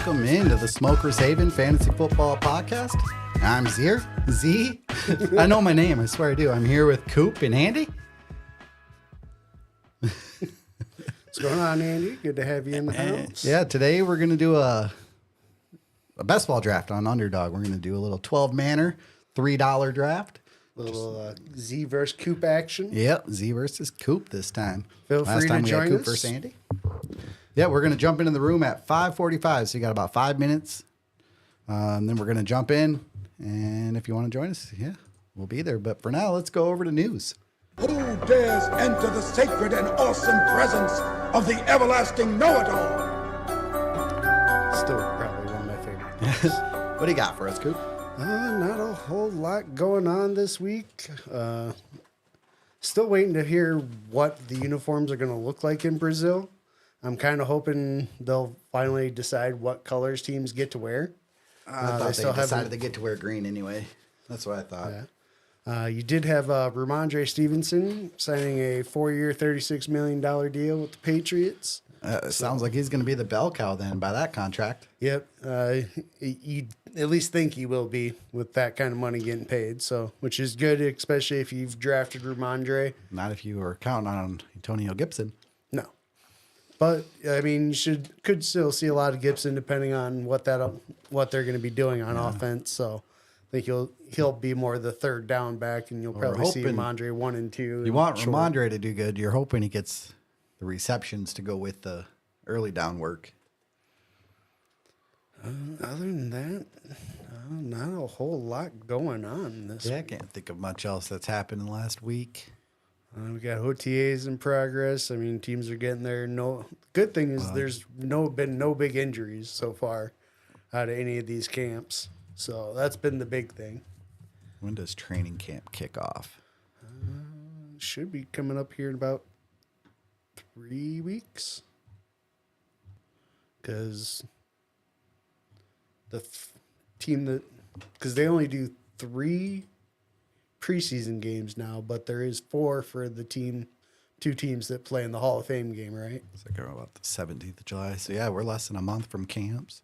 welcome into the Smokers Haven Fantasy Football Podcast. I'm Z. I know my name, I swear I do. I'm here with Koop and Andy. What's going on, Andy? Good to have you in the house. Yeah, today we're going to do a best ball draft on Underdog. We're going to do a little 12-manner, $3 draft. Little Z versus Koop action. Yep, Z versus Koop this time. Feel free to join Koop us. versus Andy. Yeah, we're going to jump into the room at 5:45, so you got about 5 minutes. And then we're going to jump in, and if you want to join us, yeah, we'll be there. But for now, let's go over to news. Who dares enter the sacred and awesome presence of the everlasting know-it-all? Still probably one of my favorites. What do you got for us, Koop? Not a whole lot going on this week. Still waiting to hear what the uniforms are going to look like in Brazil. I'm kind of hoping they'll finally decide what colors teams get to wear. I thought they decided to get to wear green anyway. That's what I thought. Yeah. You did have Ramondre Stevenson signing a 4-year, $36 million deal with the Patriots. Sounds like he's going to be the bell cow then by that contract. Yep. You at least think he will be with that kind of money getting paid. So, which is good, especially if you've drafted Ramondre. Not if you were counting on Antonio Gibson. No. But I mean, could still see a lot of Gibson depending on what they're going to be doing on offense. So I think he'll be more the third down back, and you'll probably see Ramondre 1 and 2. You want Ramondre to do good. You're hoping he gets the receptions to go with the early down work. Other than that, not a whole lot going on this. Yeah, I can't think of much else that's happened in the last week. We got OTAs in progress. I mean, teams are getting there. Good thing is there's been no big injuries so far out of any of these camps. So that's been the big thing. When does training camp kick off? Should be coming up here in about 3 weeks. Because because they only do 3 preseason games now, but there is 4 for the 2 teams that play in the Hall of Fame game, right? It's like about the 17th of July. So yeah, we're less than a month from camps.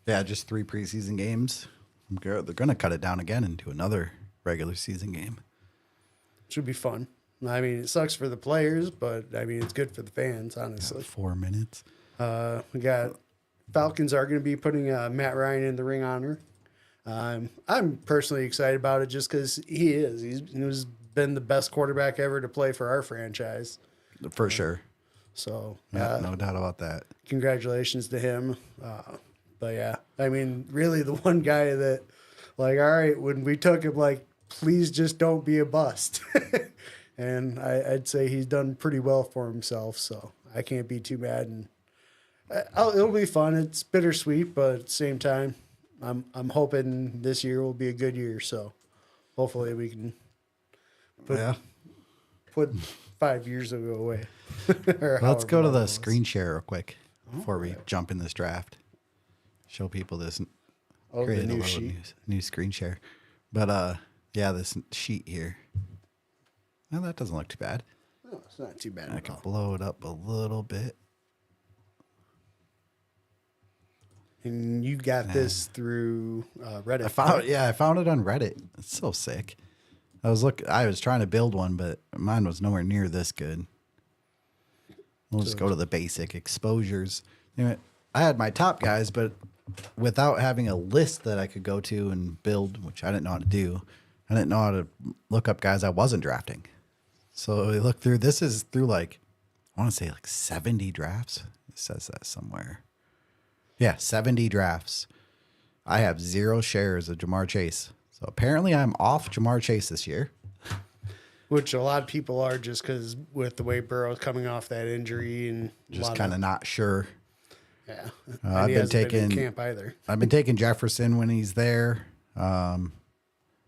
Yeah, just 3 preseason games. They're going to cut it down again into another regular season game. Should be fun. I mean, it sucks for the players, but I mean, it's good for the fans, honestly. 4 minutes. We got Falcons are going to be putting Matt Ryan in the ring honor. I'm personally excited about it just because he is. He's been the best quarterback ever to play for our franchise. For sure. So, yeah, no doubt about that. Congratulations to him. But yeah, I mean, really the one guy that, like, all right, when we took him, like, please just don't be a bust. And I'd say he's done pretty well for himself. So I can't be too mad. And it'll be fun. It's bittersweet, but at the same time, I'm hoping this year will be a good year. So hopefully we can put 5 years ago away. Let's go to the screen share real quick before we jump in this draft. Show people this. Create the a little new screen share. But yeah, this sheet here. Well, that doesn't look too bad. No, it's not too bad. I can blow it up a little bit. And you got this through Reddit. I found it on Reddit. It's so sick. I was trying to build one, but mine was nowhere near this good. We'll just go to the basic exposures. Anyway, I had my top guys, but without having a list that I could go to and build, which I didn't know how to do, I didn't know how to look up guys I wasn't drafting. So we look through. This is through I want to say 70 drafts. It says that somewhere. Yeah, 70 drafts. I have 0 shares of Jamar Chase. So apparently I'm off Jamar Chase this year. Which a lot of people are just because with the way Burrow's coming off that injury and just kind of not sure. Yeah. I've been taking camp either. I've been taking Jefferson when he's there.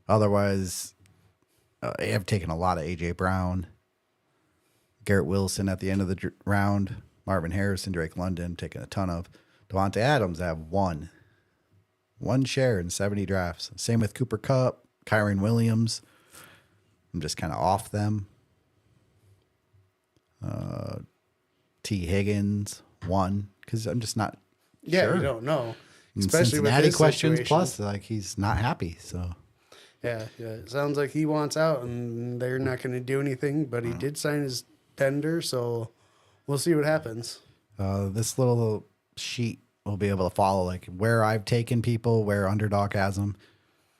Otherwise, I have taken a lot of A.J. Brown, Garrett Wilson at the end of the round, Marvin Harrison, Drake London, taking a ton of. Devontae Adams, I have 1 share in 70 drafts. Same with Cooper Kupp, Kyron Williams. I'm just kind of off them. T. Higgins, 1, because I'm just not Yeah, sure. you don't know. And Especially with Cincinnati his questions situation. plus, like he's not happy. So Yeah. It sounds like he wants out, and they're not going to do anything. But he did sign his tender, so we'll see what happens. this little sheet will be able to follow like where I've taken people, where Underdog has them.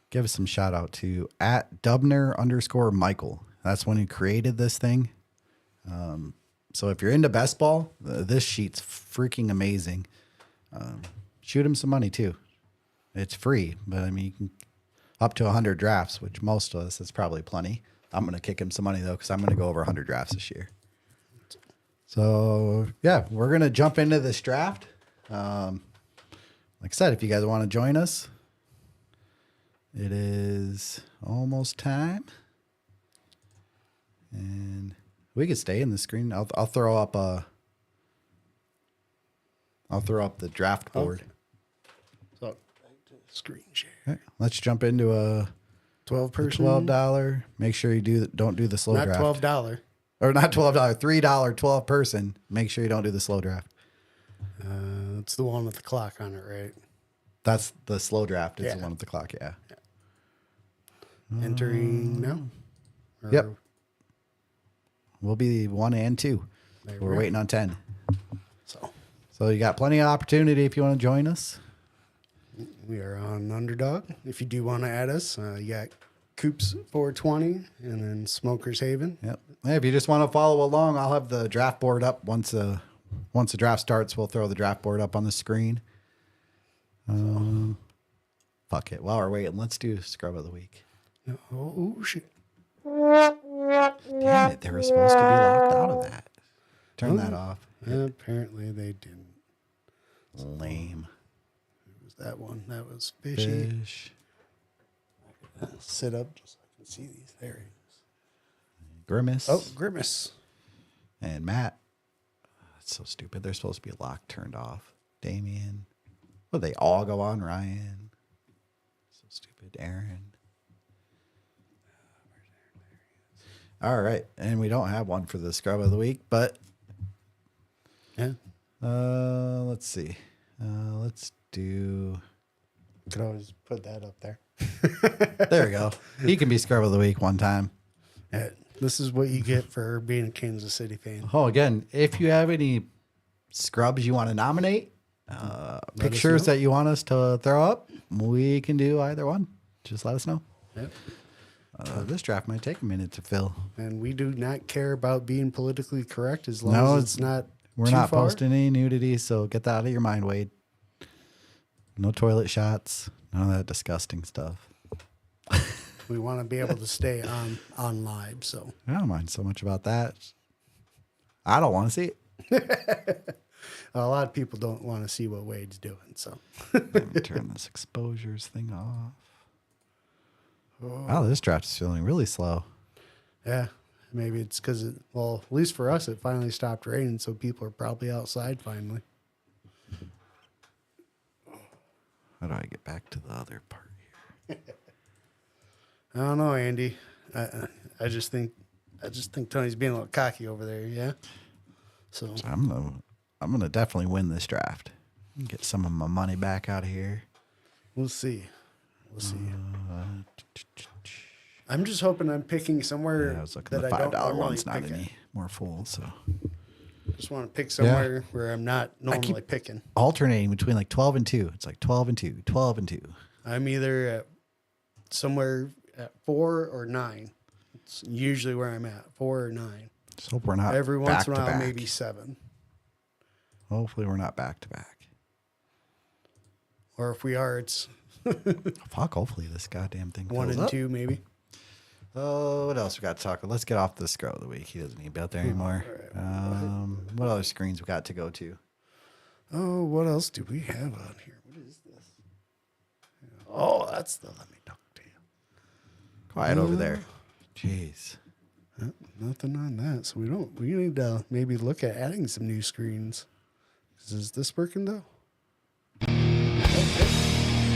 Give us some shout out to @Dubner_Michael. That's one who created this thing. So if you're into best ball, this sheet's freaking amazing. Shoot him some money too. It's free, but I mean, you can up to 100 drafts, which most of us is probably plenty. I'm going to kick him some money though, because I'm going to go over 100 drafts this year. So yeah, we're going to jump into this draft. Like I said, if you guys want to join us, it is almost time. And we could stay in the screen. I'll throw up the draft board. So back to screen share. Okay, let's jump into a 12 person. $12. Make sure you don't do the slow Not draft. $12. Or not $12, $3, 12 person. Make sure you don't do the slow draft. It's the one with the clock on it, right? That's the slow draft. It's Yeah. the one with the clock. Yeah. Entering now. Or- Yep. We'll be 1 and 2. There we We're go. waiting on 10. So So you got plenty of opportunity if you want to join us. we are on Underdog. If you do want to add us, you got Koop's 420 and then Smoker's Haven. Yep. Hey, if you just want to follow along, I'll have the draft board up once the draft starts. We'll throw the draft board up on the screen. Fuck it. While we're waiting, let's do Scrub of the Week. Oh, shit. Damn it. They were supposed to be locked out of that. Turn that off. Apparently they didn't. Lame. It was that one. That was fishy. Fish. Sit up just so I can see these. There he is. Grimace. Oh, Grimace. And Matt. That's so stupid. They're supposed to be locked, turned off. Damien. Well, they all go on. Ryan. So stupid. Aaron. All right. And we don't have one for the Scrub of the Week, but Yeah. let's see. Let's do. Could always put that up there. There we go. He can be Scrub of the Week one time. This is what you get for being a Kansas City fan. Oh, again, if you have any scrubs you want to nominate, pictures that you want us to throw up, we can do either one. Just let us know. Yep. This draft might take a minute to fill. And we do not care about being politically correct as long No, as it's not We're too not far. posting any nudity, so get that out of your mind, Wade. No toilet shots. None of that disgusting stuff. We want to be able to stay on live. So I don't mind so much about that. I don't want to see it. a lot of people don't want to see what Wade's doing. So Let me turn this exposures thing off. Wow, this draft is feeling really slow. yeah, maybe it's because well, at least for us, it finally stopped raining, so people are probably outside finally. How do I get back to the other part here? I don't know, Andy. I just think Tony's being a little cocky over there. Yeah. So So I'm gonna definitely win this draft. Get some of my money back out of here. we'll see. We'll see. I'm just hoping I'm picking somewhere Yeah, I was looking that at the I don't $5 normally one's not pick at. any more full. So Just want to pick somewhere where I'm not normally picking. alternating between like 12 and 2. It's like 12 and 2, 12 and 2. I'm either at somewhere at 4 or 9. It's usually where I'm at, 4 or 9. Just hope we're not Every back once in a to while, back. maybe 7. Hopefully we're not back to back. Or if we are, it's Fuck, hopefully this goddamn thing 1 fills and up. 2 maybe. Oh, what else we got to talk about? Let's get off the Scrub of the Week. He doesn't need to be out there anymore. What other screens we got to go to? Oh, what else do we have on here? What is this? Oh, that's the Let Me Talk to You. Quiet over there. Jeez. Nothing on that. So we need to maybe look at adding some new screens. Is this working though?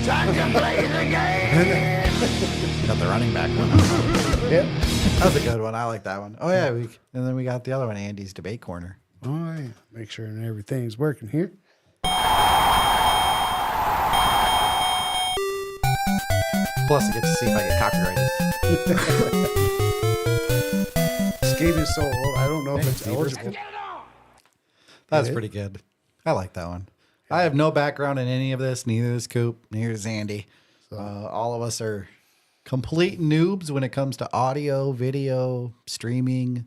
Time to play the game! Got the running back one. Yep. That was a good one. I like that one. Oh, yeah. And then we got the other one, Andy's Debate Corner. Oh, yeah. Make sure everything's working here. Plus, I get to see if I get copyrighted. This game is so old. I don't know if it's Beavers. eligible. That's pretty good. I like that one. I have no background in any of this. Neither is Koop. Neither is Andy. All of us are complete noobs when it comes to audio, video, streaming.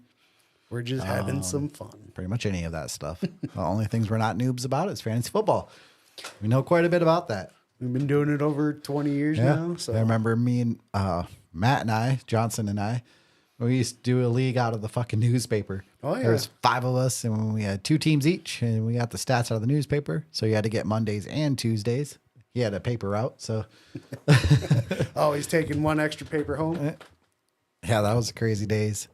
We're just having some fun. Pretty much any of that stuff. The only things we're not noobs about is fantasy football. We know quite a bit about that. We've been doing it over 20 years now. So I remember me and Matt and I, Johnson and I, we used to do a league out of the fucking newspaper. Oh, yeah. There was 5 of us, and we had 2 teams each, and we got the stats out of the newspaper. So you had to get Mondays and Tuesdays. He had a paper route, so. always taking one extra paper home. Yeah, that was crazy days.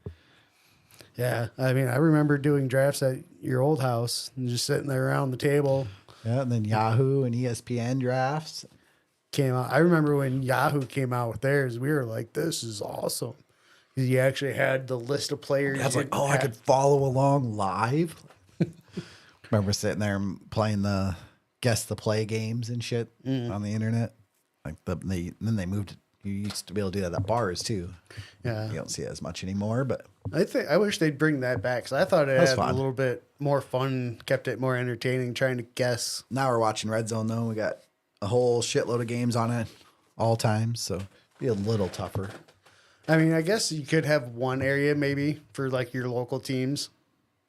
Yeah. I mean, I remember doing drafts at your old house and just sitting there around the table. Yeah, and then Yahoo and ESPN drafts. Came out. I remember when Yahoo came out with theirs, we were like, this is awesome. Because you actually had the list of players. I was like, you I had. could follow along live. Remember sitting there and playing the guess the play games and shit on the internet. Like then they moved. You used to be able to do that at bars too. Yeah. You don't see it as much anymore, but I wish they'd bring that back because I thought it was had fun. a little bit more fun, kept it more entertaining, trying to guess. now we're watching Red Zone though. We got a whole shitload of games on it all times, so be a little tougher. I mean, I guess you could have one area maybe for like your local teams.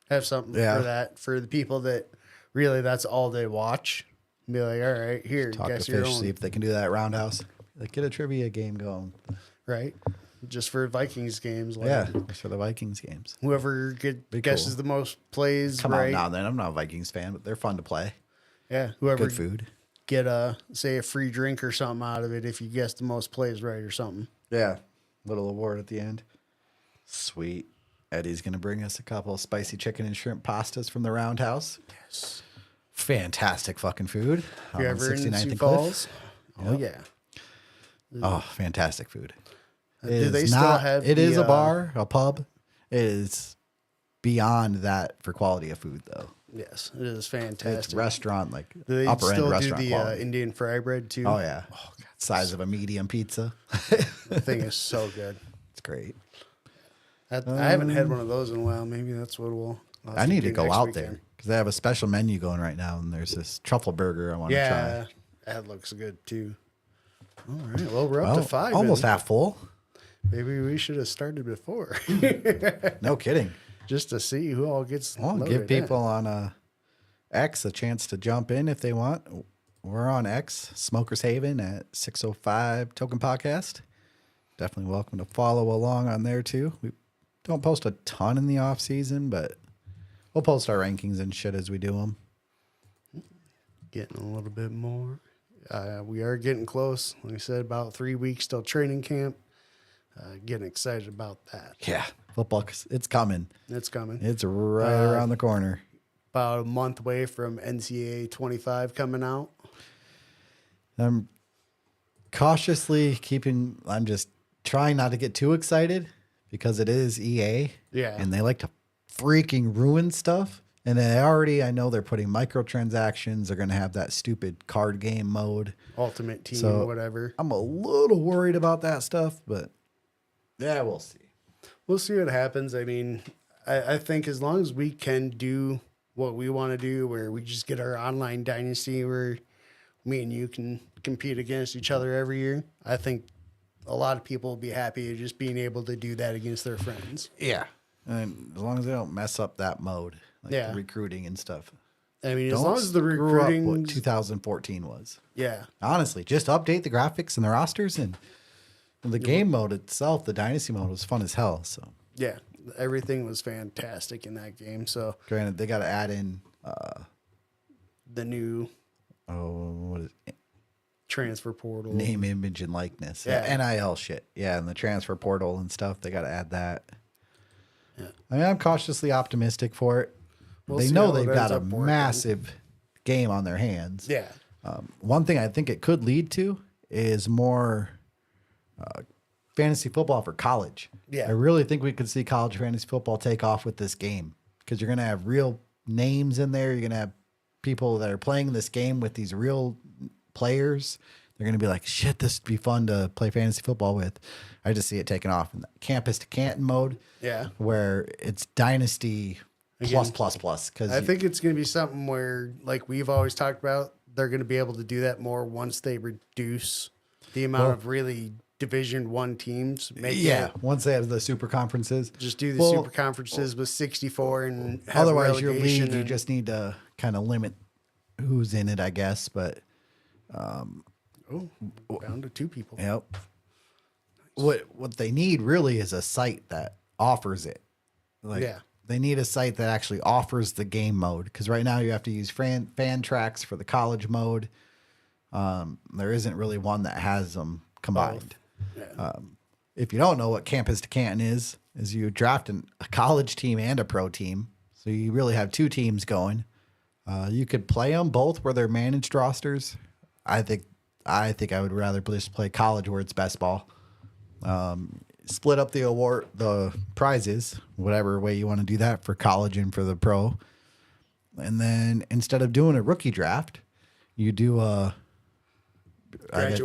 Have something Yeah. for that for the people that really that's all they watch. Be like, all right, here, Talk guess to your Fish, own, see if they can do that at Roundhouse. Like get a trivia game going. right? Just for Vikings games. Like Yeah, just for the Vikings games. Whoever guesses cool. the most plays, Come right? on now, then I'm not a Vikings fan, but they're fun to play. Yeah, whoever Good food. get a say a free drink or something out of it if you guess the most plays right or something. Yeah. Little award at the end. Sweet. Eddie's going to bring us a couple of spicy chicken and shrimp pastas from the Roundhouse. Yes. Fantastic fucking food. If you're on ever in 69th Sioux and Cliff. Falls, oh yeah. Oh, fantastic food. Do they still have It is the, a bar, a pub. It is beyond that for quality of food, though. Yes, it is It's fantastic. restaurant, like Do they upper end still do restaurant the quality. Indian fry bread too? Oh, yeah. Size of a medium pizza. The thing is so good. It's great. I haven't had one of those in a while. Maybe that's what I'll I need to do go next out weekend. there because they have a special menu going right now, and there's this truffle burger I want to try. Yeah, that looks good too. All right, well we're up to 5. Almost and half full. Maybe we should have started before, No kidding. just to see who all gets. I'll loaded give in. people on X a chance to jump in if they want. We're on X, Smokers Haven at 605 Token Podcast. Definitely welcome to follow along on there too. We don't post a ton in the off season, but we'll post our rankings and shit as we do them. Getting a little bit more. We are getting close. Like I said, about 3 weeks till training camp. Getting excited about that. Yeah, football, it's coming. It's coming. It's right around the corner. About a month away from NCAA 25 coming out. I'm cautiously I'm just trying not to get too excited because it is EA. Yeah. And they like to freaking ruin stuff. And I know they're putting microtransactions. They're going to have that stupid card game mode. Ultimate Team, So, whatever. I'm a little worried about that stuff, but yeah, we'll see. We'll see what happens. I mean, I think as long as we can do what we want to do, where we just get our online dynasty where me and you can compete against each other every year, I think a lot of people will be happy just being able to do that against their friends. Yeah. And as long as they don't mess up that mode, like Yeah. the recruiting and stuff. I mean, as Don't long as the screw up recruiting, what 2014 was. yeah, Honestly, just update the graphics and the rosters and the game mode itself. The dynasty mode was fun as hell. So, yeah, everything was fantastic in that game. So granted, they got to add in the new what is it? transfer portal, Name, image, and likeness. Yeah. NIL shit. Yeah, and the transfer portal and stuff. They got to add that. Yeah. I mean, I'm cautiously optimistic for it. We'll they see know how they've it got ends a up working. massive game on their hands. Yeah, One thing I think it could lead to is more fantasy football for college. Yeah. I really think we could see college fantasy football take off with this game because you're going to have real names in there. You're going to have people that are playing this game with these real players. they're going to be like, shit, this would be fun to play fantasy football with. I just see it taking off in the campus to Canton mode. Yeah. Where it's dynasty plus. Because I think it's going to be something where, like we've always talked about, they're going to be able to do that more once they reduce the amount of really Division One teams. Once they have the super conferences. Just do the super conferences with 64 and have otherwise your relegation league, you just need to kind of limit who's in it, I guess. But down to 2 people. yep. What they need really is a site that offers it. They need a site that actually offers the game mode, because right now you have to use fan tracks for the college mode. There isn't really one that has them combined. Yeah. If you don't know what Campus to Canton is you draft a college team and a pro team. So you really have 2 teams going. You could play them both where they're managed rosters. I think I would rather just play college where it's best ball. Split up the prizes, whatever way you want to do that for college and for the pro. And then instead of doing a rookie draft, you do a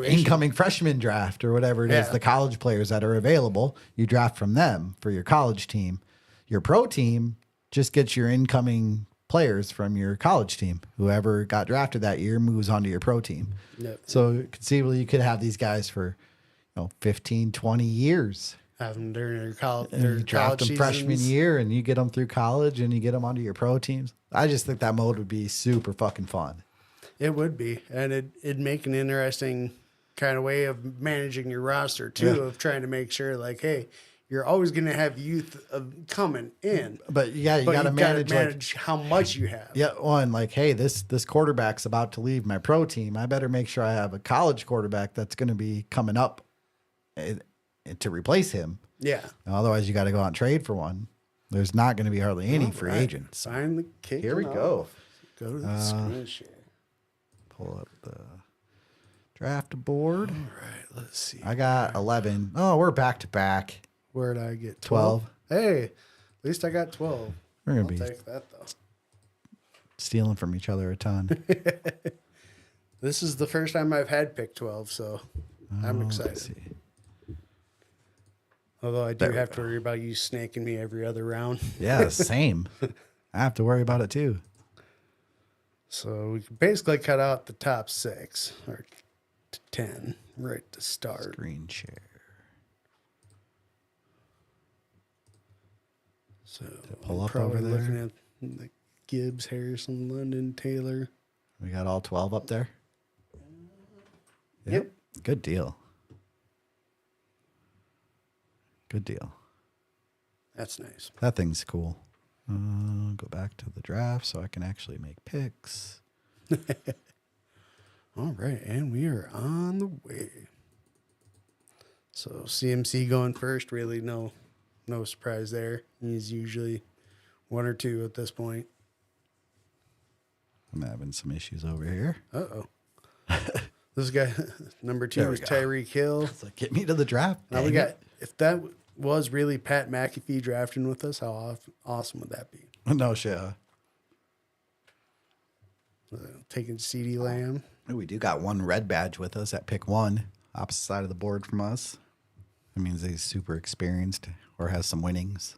incoming freshman draft or whatever it is, the college players that are available. You draft from them for your college team. Your pro team just gets your incoming players from your college team. Whoever got drafted that year moves on to your pro team. Yep. So conceivably you could have these guys for 15, 20 years. Have them during their You draft them freshman year and you get them through college and you get them onto your pro teams. I just think that mode would be super fucking fun. It would be. And it'd make an interesting kind of way of managing your roster too, of trying to make sure like, hey, you're always going to have youth coming in. But you got to manage how much you have. Yeah, one like, hey, this quarterback's about to leave my pro team. I better make sure I have a college quarterback that's going to be coming up to replace him. Yeah. Otherwise, you got to go out and trade for one. There's not going to be hardly any free agents. Finally kicking Here we go. Go to the screen share. Pull up the draft board. All right, let's see. I got 11. Oh, we're back to back. Where'd I get 12? Hey, at least I got 12. We're going I'll to be take that though. stealing from each other a ton. This is the first time I've had pick 12, so I'm Let's excited. see. Although I do There we have to worry about you snaking me every other round. Yeah, same. I have to worry about it too. So we can basically cut out the top 6 or 10 right to start. Screen share. So pull up probably over there. looking at the Gibbs, Harrison, London, Taylor. We got all 12 up there. Yep. Good deal. Good deal. That's nice. That thing's cool. Go back to the draft so I can actually make picks. All right, and we are on the way. So CMC going first, really no surprise there. He's usually 1 or 2 at this point. I'm having some issues over here. Uh-oh. This guy, number 2 There we is go. Tyreek Hill. It's like, get me to the draft. Now we dang got, it. if that was really Pat McAfee drafting with us, how awesome would that be? No shit. Taking CeeDee Lamb. We do got one red badge with us at pick 1, opposite side of the board from us. That means he's super experienced or has some winnings.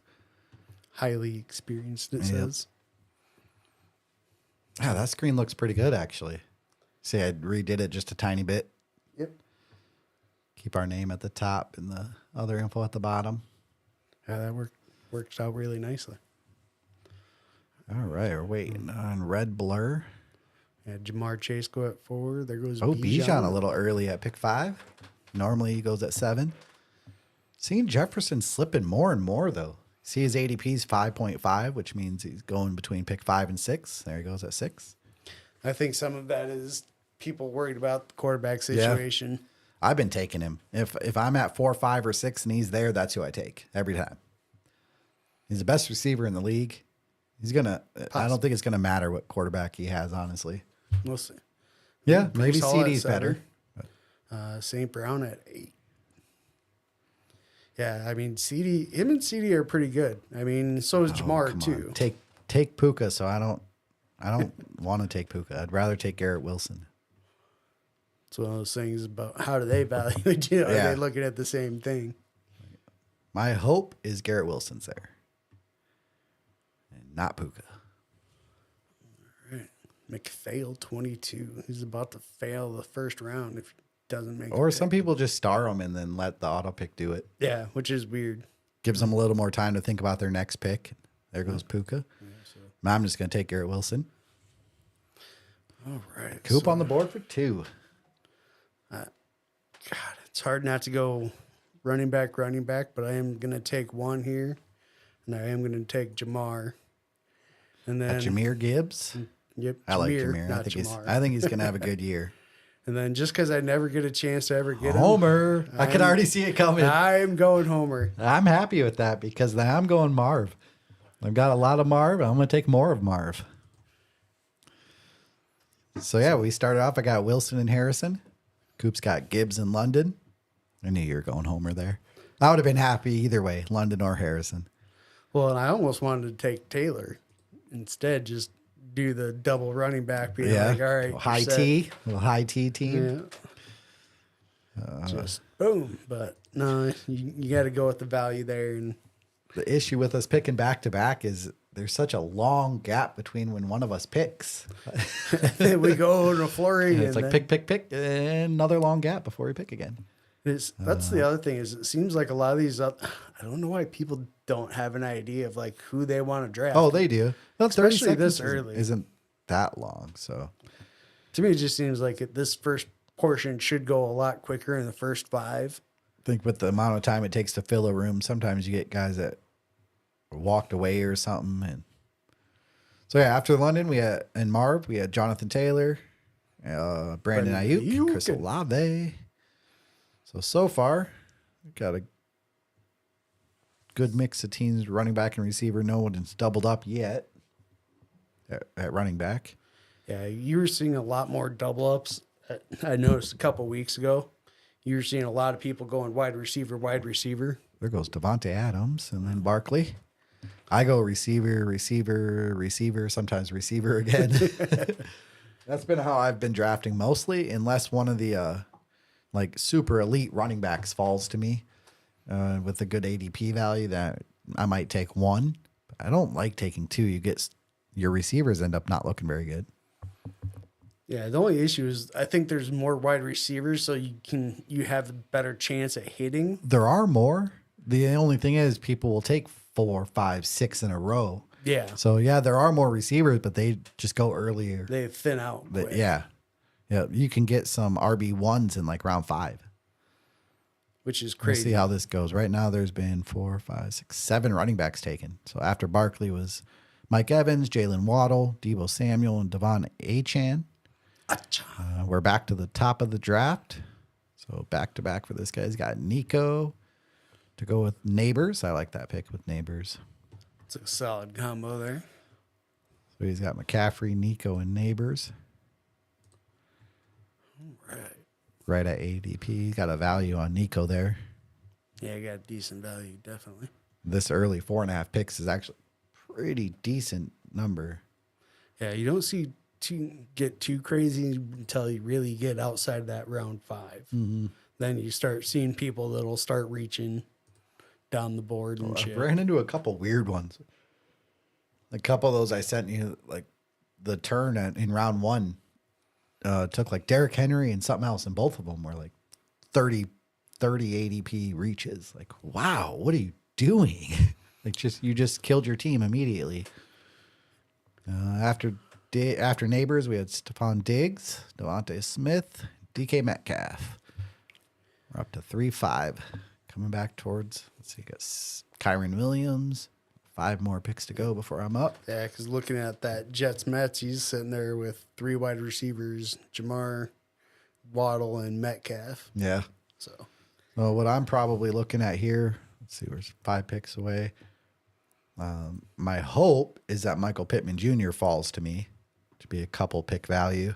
Highly experienced, it Yep. says. Yeah, that screen looks pretty good, actually. See, I redid it just a tiny bit. Yep. Keep our name at the top and the other info at the bottom. Yeah, that works out really nicely. All right, we're waiting on red blur. Yeah, Jamar Chase go at 4. There goes Oh, Bijan. Bijan a little early at pick 5. Normally he goes at 7. Seeing Jefferson slipping more and more, though. See his ADP is 5.5, which means he's going between pick 5 and 6. There he goes at 6. I think some of that is people worried about the quarterback situation. I've been taking him. If I'm at 4, 5, or 6 and he's there, that's who I take every time. He's the best receiver in the league. He's gonna. I don't think it's gonna matter what quarterback he has, honestly. We'll see. Yeah, Brees maybe Hall at CD's 7. better. St. Brown at 8. Yeah, I mean, him and CD are pretty good. I mean, so is Jamar Come too. on. Take Puka. So I don't want to take Puka. I'd rather take Garrett Wilson. It's one of those things about how do they value it? You know, Yeah. are they looking at the same thing? My hope is Garrett Wilson's there. And not Puka. McPhail 22. He's about to fail the first round if he doesn't make Or it. some people just star them and then let the auto pick do it. Yeah, which is weird. Gives them a little more time to think about their next pick. There goes Puka. I'm just going to take Garrett Wilson. All right. Koop on the board for 2. God, it's hard not to go running back, but I am going to take one here, and I am going to take Jamar. And then Jameer Gibbs. Yep, I like Jameer, Jameer. not Jamar. I think he's going to have a good year. And then just because I never get a chance to ever get him, Homer. I can already see it coming. I'm going Homer. I'm happy with that because now I'm going Marv. I've got a lot of Marv. I'm going to take more of Marv. So, yeah, we started off. I got Wilson and Harrison. Coop's got Gibbs and London. I knew you were going Homer there. I would have been happy either way, London or Harrison. Well, and I almost wanted to take Taylor. Instead, just do the double running back. Being like, all right. High T. Little high T team. Yeah. Just boom. But no, you got to go with the value there. And The issue with us picking back-to-back is there's such a long gap between when one of us picks. then we go to flurry. It's like pick, and another long gap before we pick again. That's the other thing is it seems like a lot of these, I don't know why people don't have an idea of like who they want to draft. Oh, they do. Well, 30 Especially this seconds early. isn't that long. So To me, it just seems like this first portion should go a lot quicker in the first 5. I think with the amount of time it takes to fill a room, sometimes you get guys that walked away or something. And so, yeah, after London, and Marv, we had Jonathan Taylor, Brandon Ayuk, Chris Olave. So far, we've got a good mix of teams, running back and receiver. No one's doubled up yet at running back. Yeah, you were seeing a lot more double ups. I noticed a couple weeks ago. You were seeing a lot of people going wide receiver. There goes Devontae Adams and then Barkley. I go receiver, sometimes receiver again. That's been how I've been drafting mostly, unless one of the like super elite running backs falls to me with a good ADP value that I might take one. But I don't like taking 2. Your receivers end up not looking very good. Yeah, the only issue is I think there's more wide receivers, so you have a better chance at hitting. There are more. The only thing is people will take 4, 5, 6 in a row. Yeah. So yeah, there are more receivers, but they just go earlier. They thin out. But yeah. You can get some RB1s in like round 5. Which is We'll crazy. see how this goes. Right now, there's been 4, 5, 6, 7 running backs taken. So after Barkley was Mike Evans, Jalen Waddle, Deebo Samuel, and Devon Achane. We're back to the top of the draft. So back-to-back for this guy. He's got Nico to go with Neighbors. I like that pick with Neighbors. It's a solid combo there. So he's got McCaffrey, Nico, and Neighbors. All right. Right at ADP. He's got a value on Nico there. Yeah, I got decent value, definitely. This early 4.5 picks is actually pretty decent number. Yeah, you don't get too crazy until you really get outside that round 5. Mm-hmm. Then you start seeing people that'll start reaching down the board and I shit. ran into a couple weird ones. A couple of those I sent you, like the turn in round 1, took like Derrick Henry and something else, and both of them were like 30 ADP reaches. Like, wow, what are you doing? You just killed your team immediately. After Neighbors, we had Stephon Diggs, Devontae Smith, DK Metcalf. We're up to 3-5. Coming back towards, let's see, got Kyron Williams. 5 more picks to go before I'm up. Yeah, because looking at that Jets-Mets, he's sitting there with 3 wide receivers, Jamar, Waddle, and Metcalf. Yeah. So, Well, what I'm probably looking at here, let's see, we're 5 picks away. My hope is that Michael Pittman Jr. falls to me to be a couple pick value.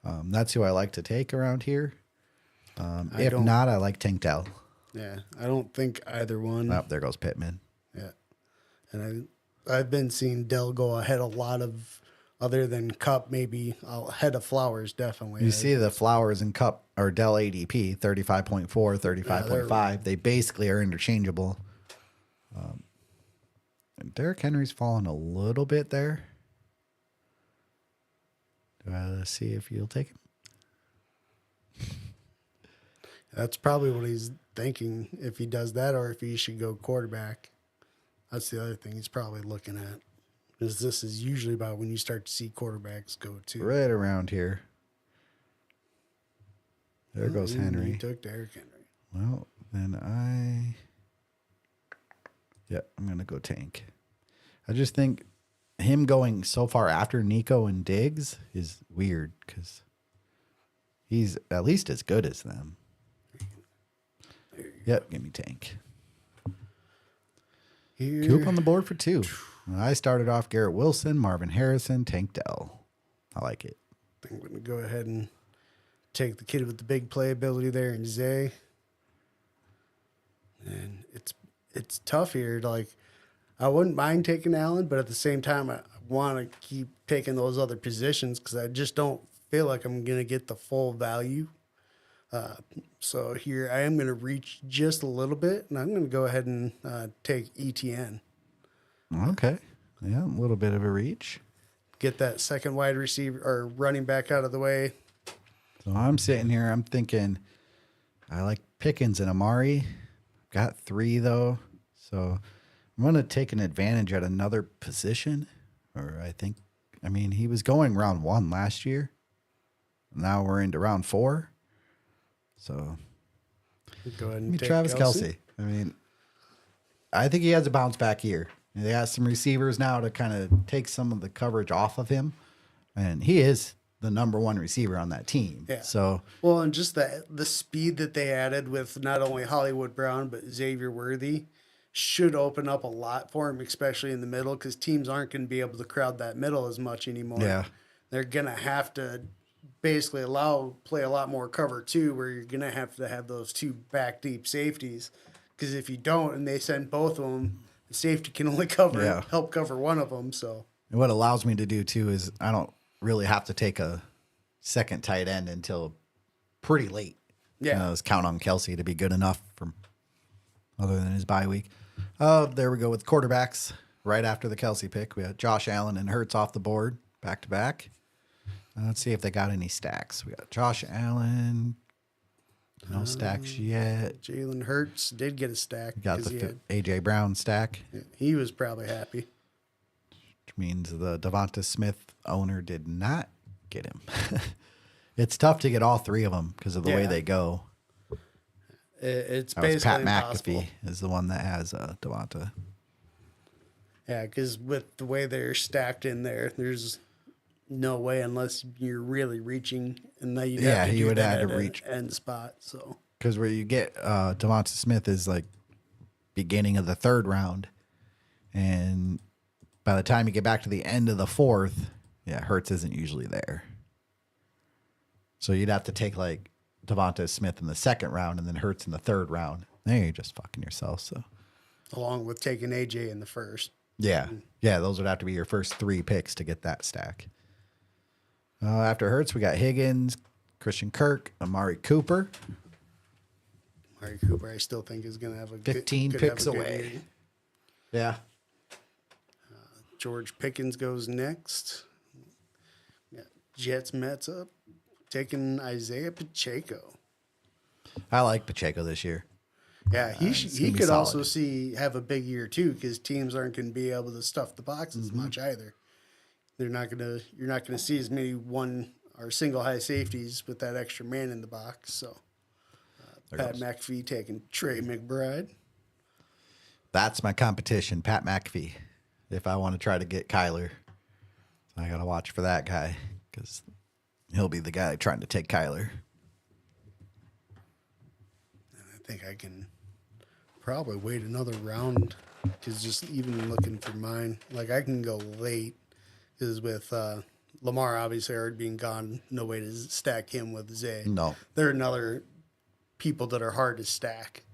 That's who I like to take around here. If not, I like Tank Dell. yeah, I don't think either one. Oh, there goes Pittman. Yeah. And I've been seeing Dell go ahead a lot of other than Cup, maybe ahead of Flowers, definitely. You see the Flowers and Cup or Dell ADP 35.4, 35.5. They basically are interchangeable. Derrick Henry's fallen a little bit there. Do I see if you'll take him? That's probably what he's thinking, if he does that or if he should go quarterback. That's the other thing he's probably looking at. Because this is usually about when you start to see quarterbacks go too. Right around here. There goes He Henry. took Derrick Henry. Well, then I'm going to go tank. I just think him going so far after Nico and Diggs is weird because he's at least as good as them. Yep, give me tank. Here. Coop on the board for 2. I started off Garrett Wilson, Marvin Harrison, Tank Dell. I like it. I'm going to go ahead and take the kid with the big playability there and Zay. And it's tough here. Like, I wouldn't mind taking Allen, but at the same time, I want to keep taking those other positions because I just don't feel like I'm going to get the full value. So here I am going to reach just a little bit, and I'm going to go ahead and take ETN. Okay. Yeah, a little bit of a reach. Get that second wide receiver or running back out of the way. So I'm sitting here, I'm thinking I like Pickens and Amari. Got 3 though. So I'm going to take an advantage at another position. He was going round 1 last year. Now we're into round 4. So Go ahead and take Travis Kelce. I think he has a bounce back year. They got some receivers now to kind of take some of the coverage off of him. And he is the number 1 receiver on that team. Yeah. So, well, and just the speed that they added with not only Hollywood Brown, but Xavier Worthy should open up a lot for him, especially in the middle, because teams aren't going to be able to crowd that middle as much anymore. Yeah. They're going to have to basically play a lot more cover 2, where you're going to have those 2 back deep safeties. Because if you don't, and they send both of them, the safety can only help cover one of them. So and what allows me to do too is I don't really have to take a second tight end until pretty late. Yeah. Let's count on Kelce to be good enough other than his bye week. There we go with quarterbacks. Right after the Kelce pick, we had Josh Allen and Hurts off the board back to back. Let's see if they got any stacks. We got Josh Allen. No stacks yet. Jalen Hurts did get a stack. Got the A.J. Brown stack. He was probably happy. Which means the Devonta Smith owner did not get him. It's tough to get all 3 of them because of the way they go. It's basically Pat impossible. McAfee is the one that has Devonta. Yeah, because with the way they're stacked in there, there's no way unless you're really reaching, and then you have to he do would that have to at reach an end spot. So because where you get Devonta Smith is like beginning of the 3rd round, and by the time you get back to the end of the 4th, Hurts isn't usually there. So you'd have to take like Devonta Smith in the 2nd round and then Hurts in the 3rd round. There you're just fucking yourself. So along with taking AJ in the 1st. Yeah, those would have to be your first 3 picks to get that stack. After Hurts, we got Higgins, Christian Kirk, Amari Cooper. Amari Cooper, I still think is going to have a 15 picks away. Year. Yeah. George Pickens goes next. Got Jets Mets up, taking Isaiah Pacheco. I like Pacheco this year. Yeah, he could also have a big year too, because teams aren't going to be able to stuff the box as much either. You're not gonna see as many one or single high safeties with that extra man in the box. So Pat McAfee taking Trey McBride. That's my competition, Pat McAfee. If I want to try to get Kyler, I got to watch for that guy because he'll be the guy trying to take Kyler. I think I can probably wait another round because just even looking for mine, like I can go late because with Lamar obviously already being gone, no way to stack him with Zay. No. There are another people that are hard to stack.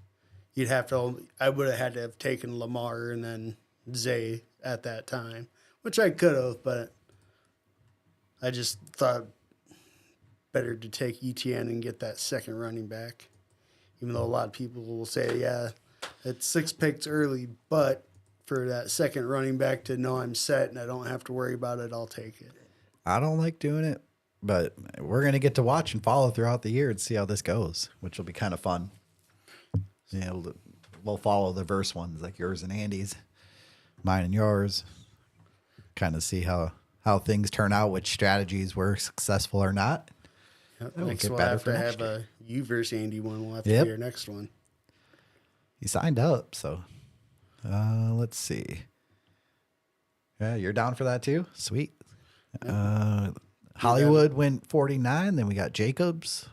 I would have had to have taken Lamar and then Zay at that time, which I could have, but I just thought better to take ETN and get that second running back. Even though a lot of people will say, yeah, it's 6 picks early, but for that second running back to know I'm set and I don't have to worry about it, I'll take it. I don't like doing it, but we're going to get to watch and follow throughout the year and see how this goes, which will be kind of fun. Yeah, we'll follow the verse ones like yours and Andy's, mine and yours. Kind of see how things turn out, which strategies were successful or not. Yep. We'll Next get we'll better have for to next have a you versus Andy one. We'll have to Yep. be our next one. He signed up, so let's see. Yeah, you're down for that too? Sweet. Hollywood went 49. Then we got Jacobs.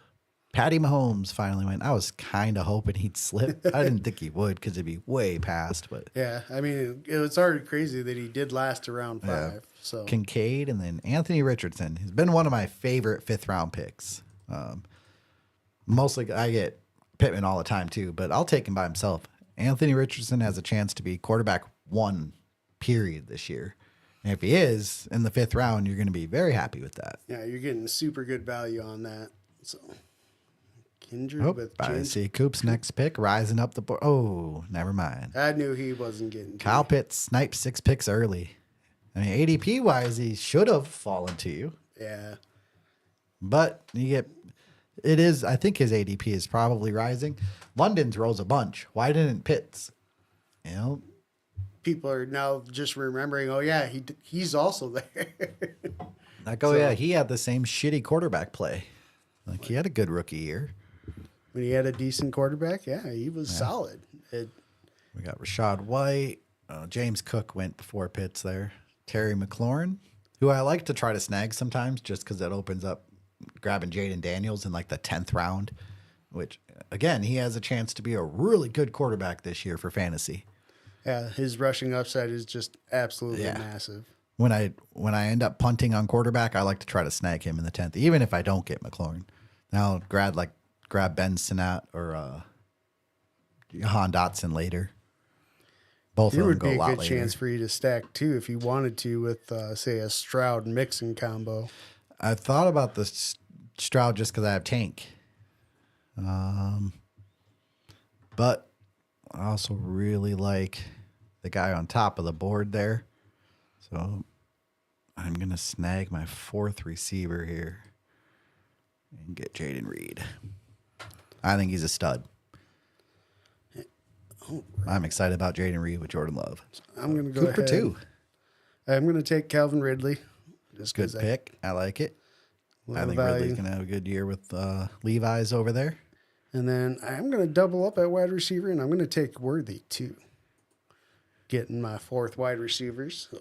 Patty Mahomes finally went. I was kind of hoping he'd slip. I didn't think he would because it'd be way past. But Yeah, I mean, it was already crazy that he did last around 5. Yeah. So Kincaid and then Anthony Richardson. He's been one of my favorite 5th round picks. Mostly I get Pittman all the time too, but I'll take him by himself. Anthony Richardson has a chance to be quarterback 1 period this year. And if he is in the 5th round, you're going to be very happy with that. yeah, you're getting super good value on that. So Kindred with I James. see Koop's next pick rising up the board. Oh, never mind. I knew he wasn't getting to Kyle me. Pitts sniped 6 picks early. I mean, ADP wise, he should have fallen to you, Yeah. but you get it is. I think his ADP is probably rising. London's rose a bunch. Why didn't Pitts? You know, People are now just remembering, oh, yeah, he's also there. like yeah, he had the same shitty quarterback play. Like he had a good rookie year. When he had a decent quarterback, yeah, he was solid. We got Rashad White. James Cook went before Pitts there. Terry McLaurin, who I like to try to snag sometimes just because that opens up grabbing Jaden Daniels in like the 10th round, which, again, he has a chance to be a really good quarterback this year for fantasy. Yeah, his rushing upside is just absolutely Yeah. massive. When I end up punting on quarterback, I like to try to snag him in the 10th, even if I don't get McLaurin. Now grab Ben Sinnott or Jahan Dotson later. Both Here of them would go be a a lot good later. chance for you to stack too if you wanted to with, say, a Stroud Mixon combo. I've thought about the Stroud just because I have Tank. But I also really like the guy on top of the board there. So I'm going to snag my 4th receiver here and get Jaden Reed. I think he's a stud. I'm excited about Jaden Reed with Jordan Love. I'm going to go Cooper ahead. too. I'm going to take Calvin Ridley. Just Good 'cause pick. I like it. I little think value. Ridley's going to have a good year with Levi's over there. And then I'm going to double up at wide receiver, and I'm going to take Worthy too. Getting my 4th wide receivers. So.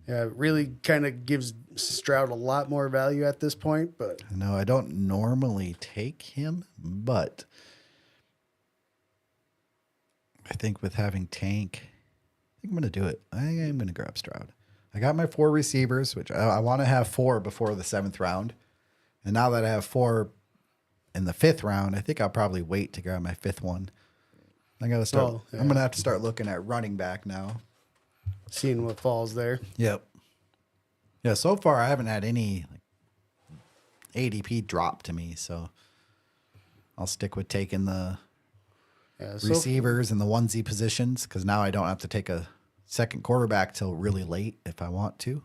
Yeah, it really kind of gives Stroud a lot more value at this point, but I know I don't normally take him, but I think with having Tank, I think I'm going to do it. I think I'm going to grab Stroud. I got my 4 receivers, which I want to have 4 before the 7th round. And now that I have 4 in the 5th round, I think I'll probably wait to grab my 5th one. I got to start. Oh, yeah. I'm going to have to start looking at running back now. seeing what falls there. Yep. Yeah, so far I haven't had any ADP drop to me, so I'll stick with taking the Yeah, receivers and the onesie positions because now I don't have to take a second quarterback till really late if I want to.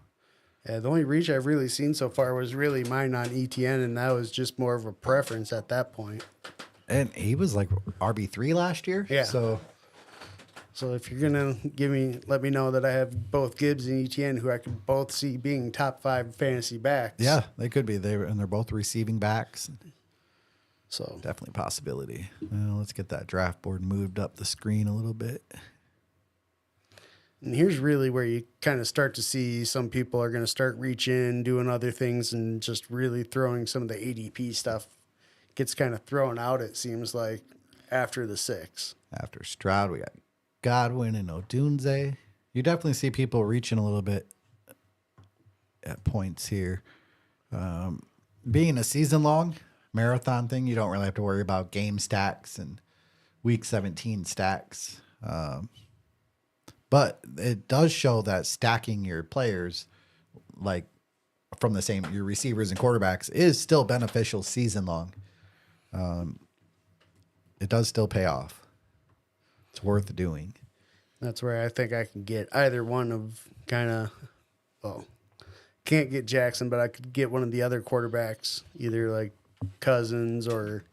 Yeah, the only reach I've really seen so far was really mine on ETN, and that was just more of a preference at that point. And he was like RB3 last year. Yeah. So if you're gonna let me know that I have both Gibbs and ETN, who I could both see being top 5 fantasy backs. yeah, they could be. They're both receiving backs. So Definitely a possibility. Well, let's get that draft board moved up the screen a little bit. and here's really where you kind of start to see some people are gonna start reaching, doing other things, and just really throwing some of the ADP stuff gets kind of thrown out. It seems like after the 6. After Stroud, we got Godwin and Odunze. You definitely see people reaching a little bit at points here. Being a season-long marathon thing, you don't really have to worry about game stacks and week 17 stacks. But it does show that stacking your players, like from the same your receivers and quarterbacks is still beneficial season long. It does still pay off. It's worth doing. That's where I think I can get either one of can't get Jackson, but I could get one of the other quarterbacks, either like Cousins or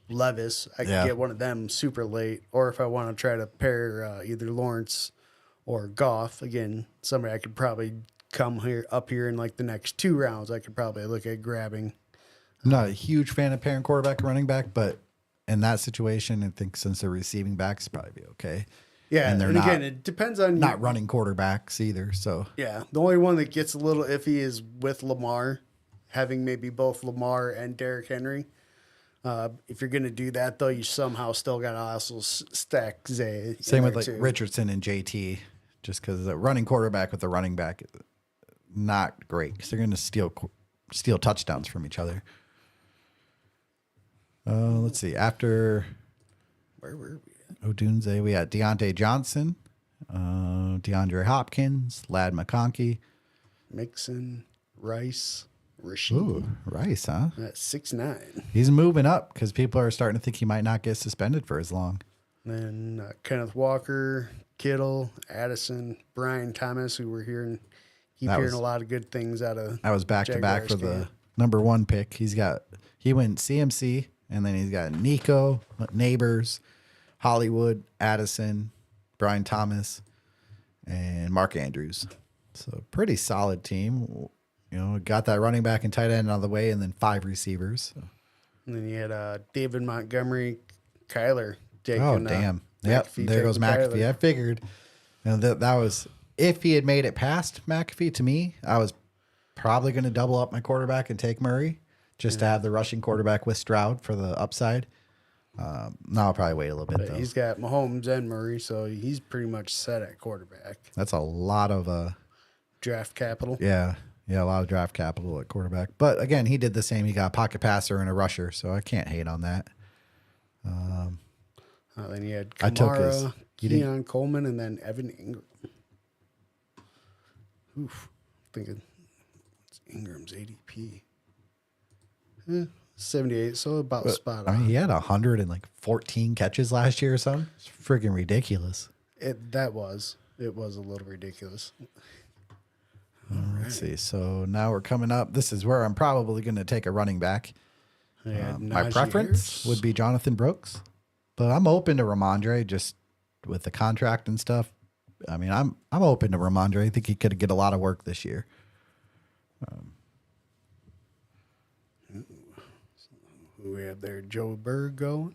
Levis. I could get one of them super late, or if I want to try to pair either Lawrence or Goff, again, somebody I could probably come up here in like the next 2 rounds. I could probably look at grabbing. I'm not a huge fan of pairing quarterback and running back, but in that situation, I think since they're receiving backs, probably be okay. Yeah, and they're again, it depends on not running quarterbacks either. So yeah, the only one that gets a little iffy is with Lamar, having maybe both Lamar and Derrick Henry. If you're going to do that, though, you somehow still got to also stack Zay. Same with like Richardson and JT, just because a running quarterback with a running back, not great because they're going to steal touchdowns from each other. Let's see. After where were we at? Odunze, we had Deontay Johnson, DeAndre Hopkins, Lad McConkey, Mixon, Rice, Rasheed. Ooh, Rice, huh? At 6'9". He's moving up because people are starting to think he might not get suspended for as long. Then Kenneth Walker, Kittle, Addison, Brian Thomas, who we're hearing a lot of good things out of. I was back to back for the number 1 pick. He went CMC, and then he's got Nico, Neighbors, Hollywood, Addison, Brian Thomas, and Mark Andrews. So pretty solid team. You know, got that running back and tight end out of the way, and then 5 receivers. So. And then you had David Montgomery, Kyler. Taking, oh, damn. Yep, there goes McAfee. Kyler. I figured that was, if he had made it past McAfee, to me, I was probably going to double up my quarterback and take Murray just to have the rushing quarterback with Stroud for the upside. Now I'll probably wait a little bit, though. He's got Mahomes and Murray, so he's pretty much set at quarterback. That's a lot of draft capital. Yeah, a lot of draft capital at quarterback. But again, he did the same. He got a pocket passer and a rusher, so I can't hate on that. Then you had Kamara, Keon Coleman, and then Evan Ingram. Oof. Thinking it's Ingram's ADP. 78, so about spot on. I mean, he had 114 catches last year or something. It's freaking ridiculous. It was a little ridiculous. Let's see. So now we're coming up. This is where I'm probably going to take a running back. My preference would be Jonathan Brooks, but I'm open to Ramondre just with the contract and stuff. I mean, I'm open to Ramondre. I think he could get a lot of work this year. Who we have there? Joe Burr going.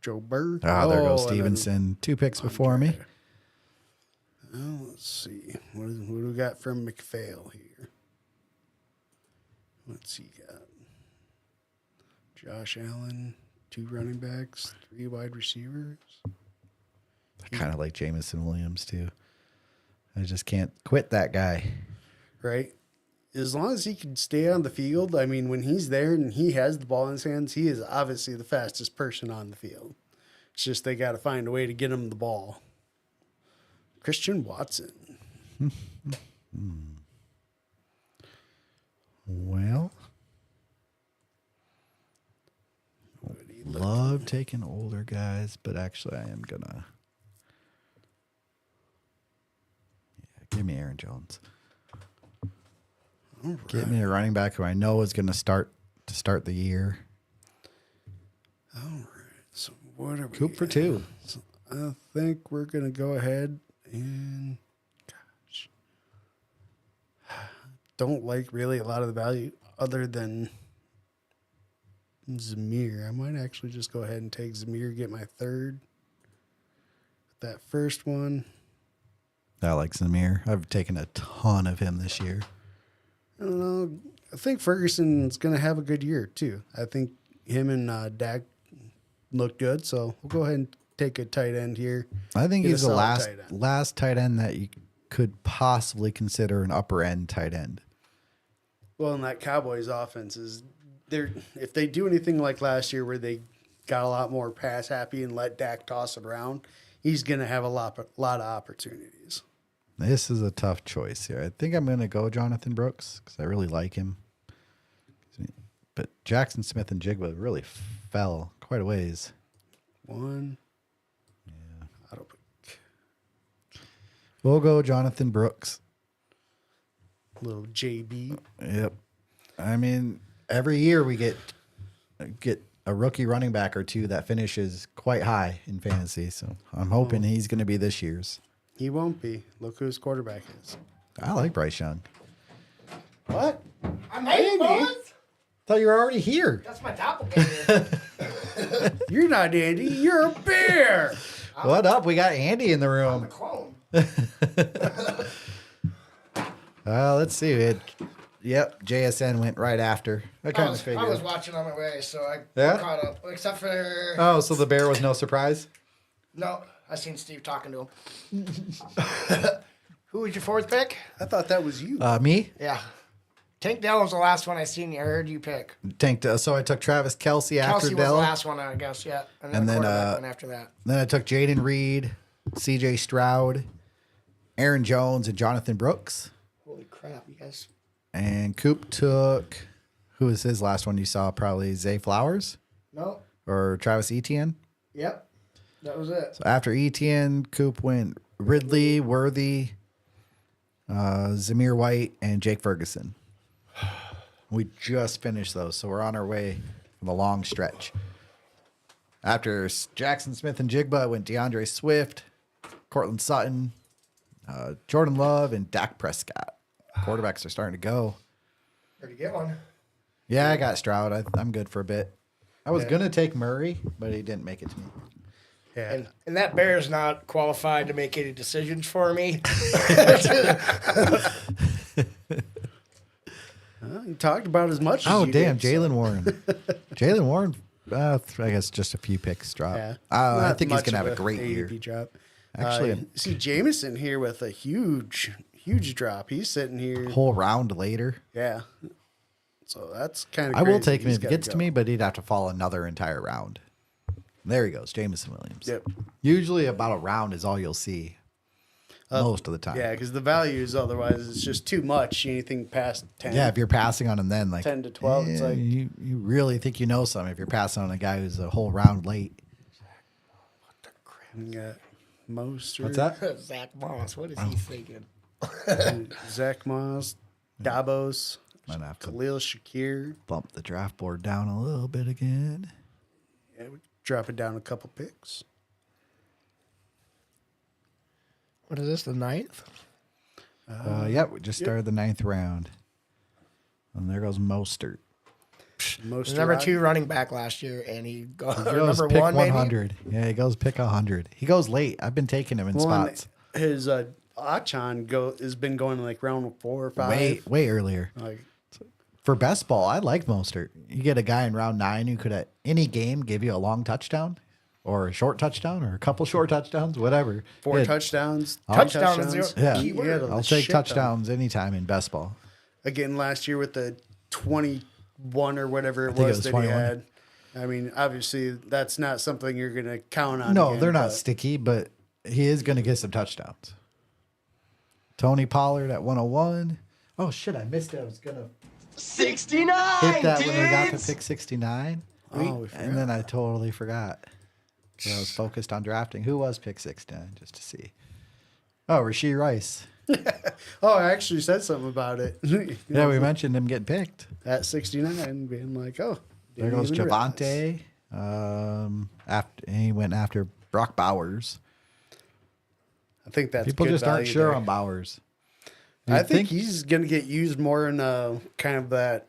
Joe Burr. There goes Stevenson. 2 picks before me. Let's see. What do we got from McPhail here? What's he got? Josh Allen, 2 running backs, 3 wide receivers. I kind of like Jamison Williams too. I just can't quit that guy. Right? As long as he can stay on the field, I mean, when he's there and he has the ball in his hands, he is obviously the fastest person on the field. It's just they got to find a way to get him the ball. Christian Watson. Well, love taking older guys, but actually I am going to. Give me Aaron Jones. Right. Get me a running back who I know is going to start the year. All right. So what are we? Koop for 2. So I think we're going to go ahead and don't like really a lot of the value other than Zamir. I might actually just go ahead and take Zamir, get my 3rd. That first one. I like Zamir. I've taken a ton of him this year. I don't know. I think Ferguson's going to have a good year, too. I think him and Dak look good, so we'll go ahead and take a tight end here. I think he's the last tight end that you could possibly consider an upper end tight end. Well, in that Cowboys offense is if they do anything like last year where they got a lot more pass happy and let Dak toss it around, he's going to have a lot of opportunities. This is a tough choice here. I think I'm going to go Jonathan Brooks because I really like him. But Jackson Smith and Jigba really fell quite a ways. One. Yeah. Auto pick. We'll go Jonathan Brooks. Little JB. Yep. I mean, every year we get a rookie running back or two that finishes quite high in fantasy. So I'm hoping he's going to be this year's. He won't be. Look who his quarterback is. I like Bryce Young. What? I'm Andy, boys. Thought you were already here. That's my doppelganger. You're not Andy. You're a bear. What up? We got Andy in the I'm a room. clone. Let's see. Yep, JSN went right after. I kind of figured. I was watching on my way, so I Yeah? caught up. Except for Oh, so the bear was no surprise? no, I seen Steve talking to him. Who was your fourth pick? I thought that was you. Me? Yeah, Tank Dell was the last one I seen. I heard you pick. So I took Travis Kelce after Kelsey was Dell. the last one, I guess. Yeah, and then, And then, quarterback went after that. Then I took Jaden Reed, CJ Stroud, Aaron Jones, and Jonathan Brooks. Holy crap, you guys! And Koop took, who was his last one you saw? Probably Zay Flowers No. or Travis Etienne. Yep. That was it. So after Etienne, Koop went Ridley, Worthy, Zamir White, and Jake Ferguson. We just finished those, so we're on our way from the long stretch. After Jackson Smith and Jigba, I went DeAndre Swift, Cortland Sutton, Jordan Love, and Dak Prescott. Quarterbacks are starting to go. Where'd you get one? Yeah, I got Stroud. I'm good for a bit. I was going to take Murray, but he didn't make it to me. Yeah. And that Bear's not qualified to make any decisions for me. You talked about as much as Oh, you damn, did, Jalen Warren. Jalen Warren, I guess just a few picks drop. Yeah. I Not think he's much going to have of a great year. ADP drop. Actually, you see Jameson here with a huge drop. He's sitting here. Whole round later. Yeah. So that's kind of I will take him if he gets to me, but he'd have to fall another entire round. There he goes, Jameson Williams. Yep. Usually about a round is all you'll see most of the time. Yeah, because the values otherwise it's just too much. Anything past 10. Yeah, if you're passing on him then, like 10 to 12, it's like- you really think you know something if you're passing on a guy who's a whole round late. You got Moser, What's that? Zach Moss, what is he thinking? Zach Moss, Dabos, Might have to Khalil Shakir. bump the draft board down a little bit again. Yeah, we drop it down a couple picks. What is this, the 9th? Yep, we just started the 9th round. And there goes Mostert. Most He's number 2 running back last year, and he got He goes number pick 1 maybe? 100. Yeah, he goes pick 100. He goes late. I've been taking him in spots. His Achan has been going like round 4 or 5. Way earlier. Like For best ball, I like Mostert. You get a guy in round 9 who could at any game give you a long touchdown or a short touchdown or a couple short touchdowns, whatever. 4 Yeah, touchdowns. Touchdowns, touchdowns. Yeah, Key word. had a I'll take shit ton. touchdowns anytime in best ball. Again, last year with the 21 or whatever it think it was was that 21. he had. I mean, obviously, that's not something you're going to count on. No, again, they're not but sticky, but he is going to get some touchdowns. Tony Pollard at 101. Oh, shit, I missed it. I was going to 69, hit that dudes. when we got to pick 69. Oh, we forgot. And then I totally forgot. So I was focused on drafting. Who was pick 69 just to see? Oh, Rashee Rice. Oh, I actually said something about it. Yeah, we mentioned him getting picked. At 69, being like, oh. There didn't goes even realize. Javante. After he went after Brock Bowers. I think that's People good just aren't value sure there. on Bowers. I think he's going to get used more in kind of that.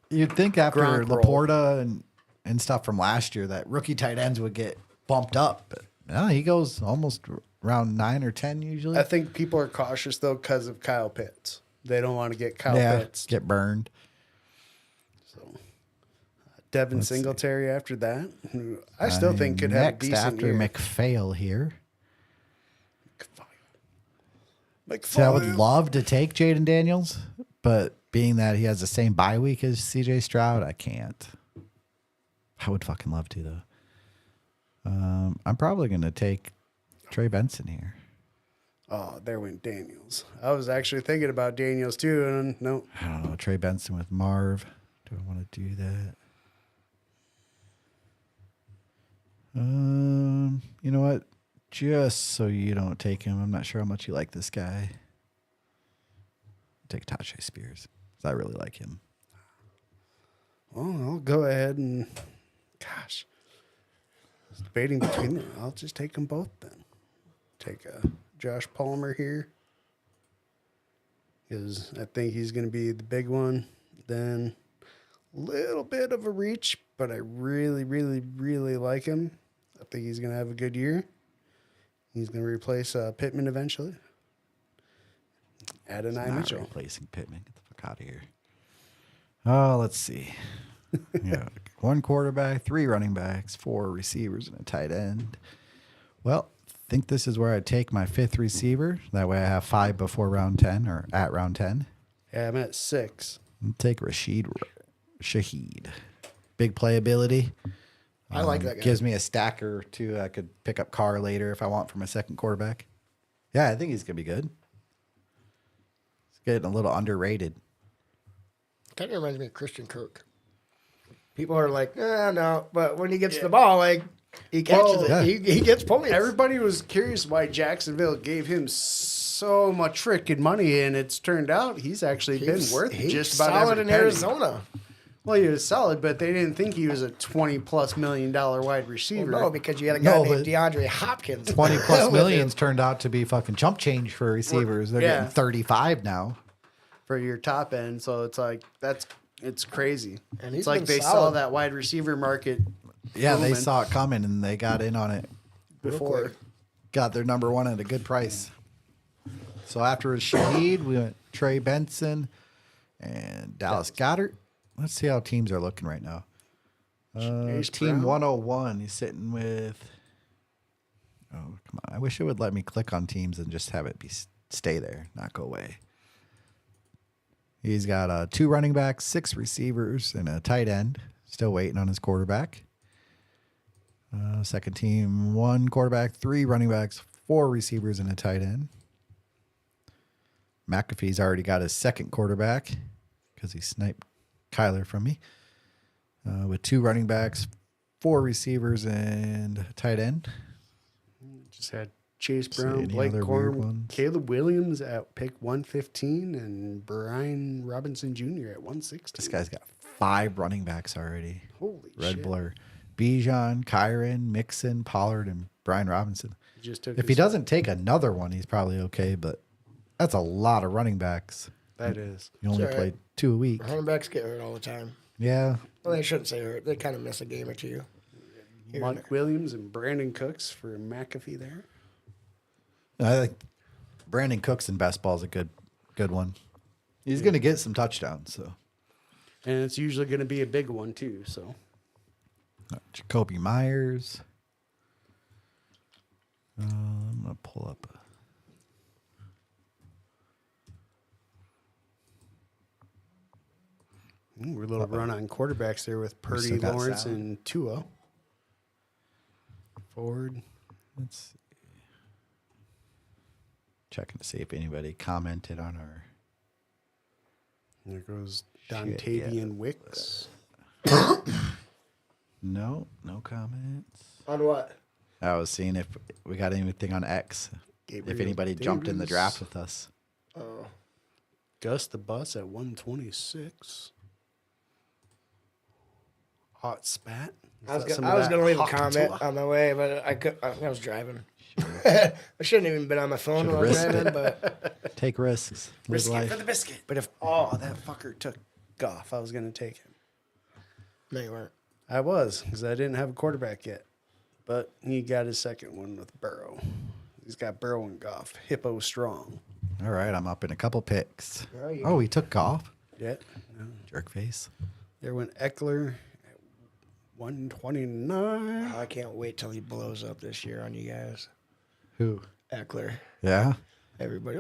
You'd think after Gronk role. Laporta and stuff from last year that rookie tight ends would get bumped up. But no, he goes almost around 9 or 10 usually. I think people are cautious, though, because of Kyle Pitts. They don't want to get Kyle Pitts. get burned. So, Devin Singletary after that, who I still think could have a Next decent after year. McPhail here. McFly. See, I would love to take Jaden Daniels, but being that he has the same bye week as CJ Stroud, I can't. I would fucking love to, though. I'm probably going to take Trey Benson here. Oh, there went Daniels. I was actually thinking about Daniels too, and no. I don't know. Trey Benson with Marv. Do I want to do that? You know what? Just so you don't take him, I'm not sure how much you like this guy. Take Tajay Spears, 'cause I really like him. Well, I'll go ahead and, gosh, I was debating between them. I'll just take them both then. Take Josh Palmer here, because I think he's going to be the big one. Then a little bit of a reach, but I really, really, really like him. I think he's going to have a good year. He's going to replace Pittman eventually. Adonai Not Mitchell. replacing Pittman. Get the fuck out of here. Oh, let's see. Yeah, 1 quarterback, 3 running backs, 4 receivers, and a tight end. Well, I think this is where I take my 5th receiver. That way I have 5 before round 10 or at round 10. Yeah, I'm at 6. I'll take Shaheed. Big playability. I like that guy. Gives me a stacker too. I could pick up Carr later if I want for my second quarterback. Yeah, I think he's going to be good. He's getting a little underrated. Kind of reminds me of Christian Kirk. People are like, no, but when he gets the ball, like he catches it, yeah. he gets points. Everybody was curious why Jacksonville gave him so much freaking money, and it's turned out he's actually been worth he's just about solid every in penny. Arizona. Well, he was solid, but they didn't think he was a $20+ million wide receiver. Well, no, because you had a guy No, named but DeAndre Hopkins. 20 plus with millions him. turned out to be fucking chump change for receivers. They're Yeah. getting 35 now. For your top end, so it's like it's crazy. And he's it's like been they saw solid. that wide receiver market. Yeah, they booming saw it coming and they got in on it. before. Got their number 1 at a good price. So after Shaheed, we went Trey Benson and Dallas Goedert. Let's see how teams are looking right now. Chase Team Brown. 101, he's sitting with. Oh, come on. I wish it would let me click on teams and just have it stay there, not go away. He's got 2 running backs, 6 receivers, and a tight end. Still waiting on his quarterback. Second team, 1 quarterback, 3 running backs, 4 receivers, and a tight end. McAfee's already got his second quarterback because he sniped Kyler from me. With 2 running backs, 4 receivers, and a tight end. Just had Chase See Brown, any Blake other weird Corum, ones? Caleb Williams at pick 115, and Brian Robinson Jr. at 160. This guy's got 5 running backs already. Holy Red shit. blur. Bijan, Kyron, Mixon, Pollard, and Brian Robinson. He just took If he his- doesn't take another one, he's probably okay, but that's a lot of running backs. That is. You only It's all right. play 2 a week. Running backs get hurt all the time. Yeah. Well, they shouldn't say hurt. They kind of miss a game or two. Here and Mike there. Williams and Brandon Cooks for McAfee there. I think Brandon Cooks in best ball is a good one. He's going to get some touchdowns, so. And it's usually going to be a big one, too. So Jacoby Myers. I'm going to pull up. we're a little run on quarterbacks there with We Purdy, still got Lawrence, Sal. and Tua. Forward. Let's see. Checking to see if anybody commented on our. There goes Shit, Dontavian Wicks. No comments. On what? I was seeing if we got anything on X. If Gabriel anybody jumped in the Davis. draft with us. Oh, Gus the Bus at 126. Hot Spat. Is I was that some gonna, of that leave a hot comment Tua? on my way, but I was driving. I shouldn't even been on my phone Should've while I was risked driving, it. but Take risks. Live life. the biscuit. But if that fucker took Goff, I was going to take him. no, you weren't. I was, because I didn't have a quarterback yet. But he got his second one with Burrow. He's got Burrow and Goff. Hippo strong. All right, I'm up in a couple picks. Oh, you- Oh, he took golf. Yeah. Jerk face. There went Eckler at 129. I can't wait till he blows up this year on you guys. Who? Eckler. Yeah. Everybody.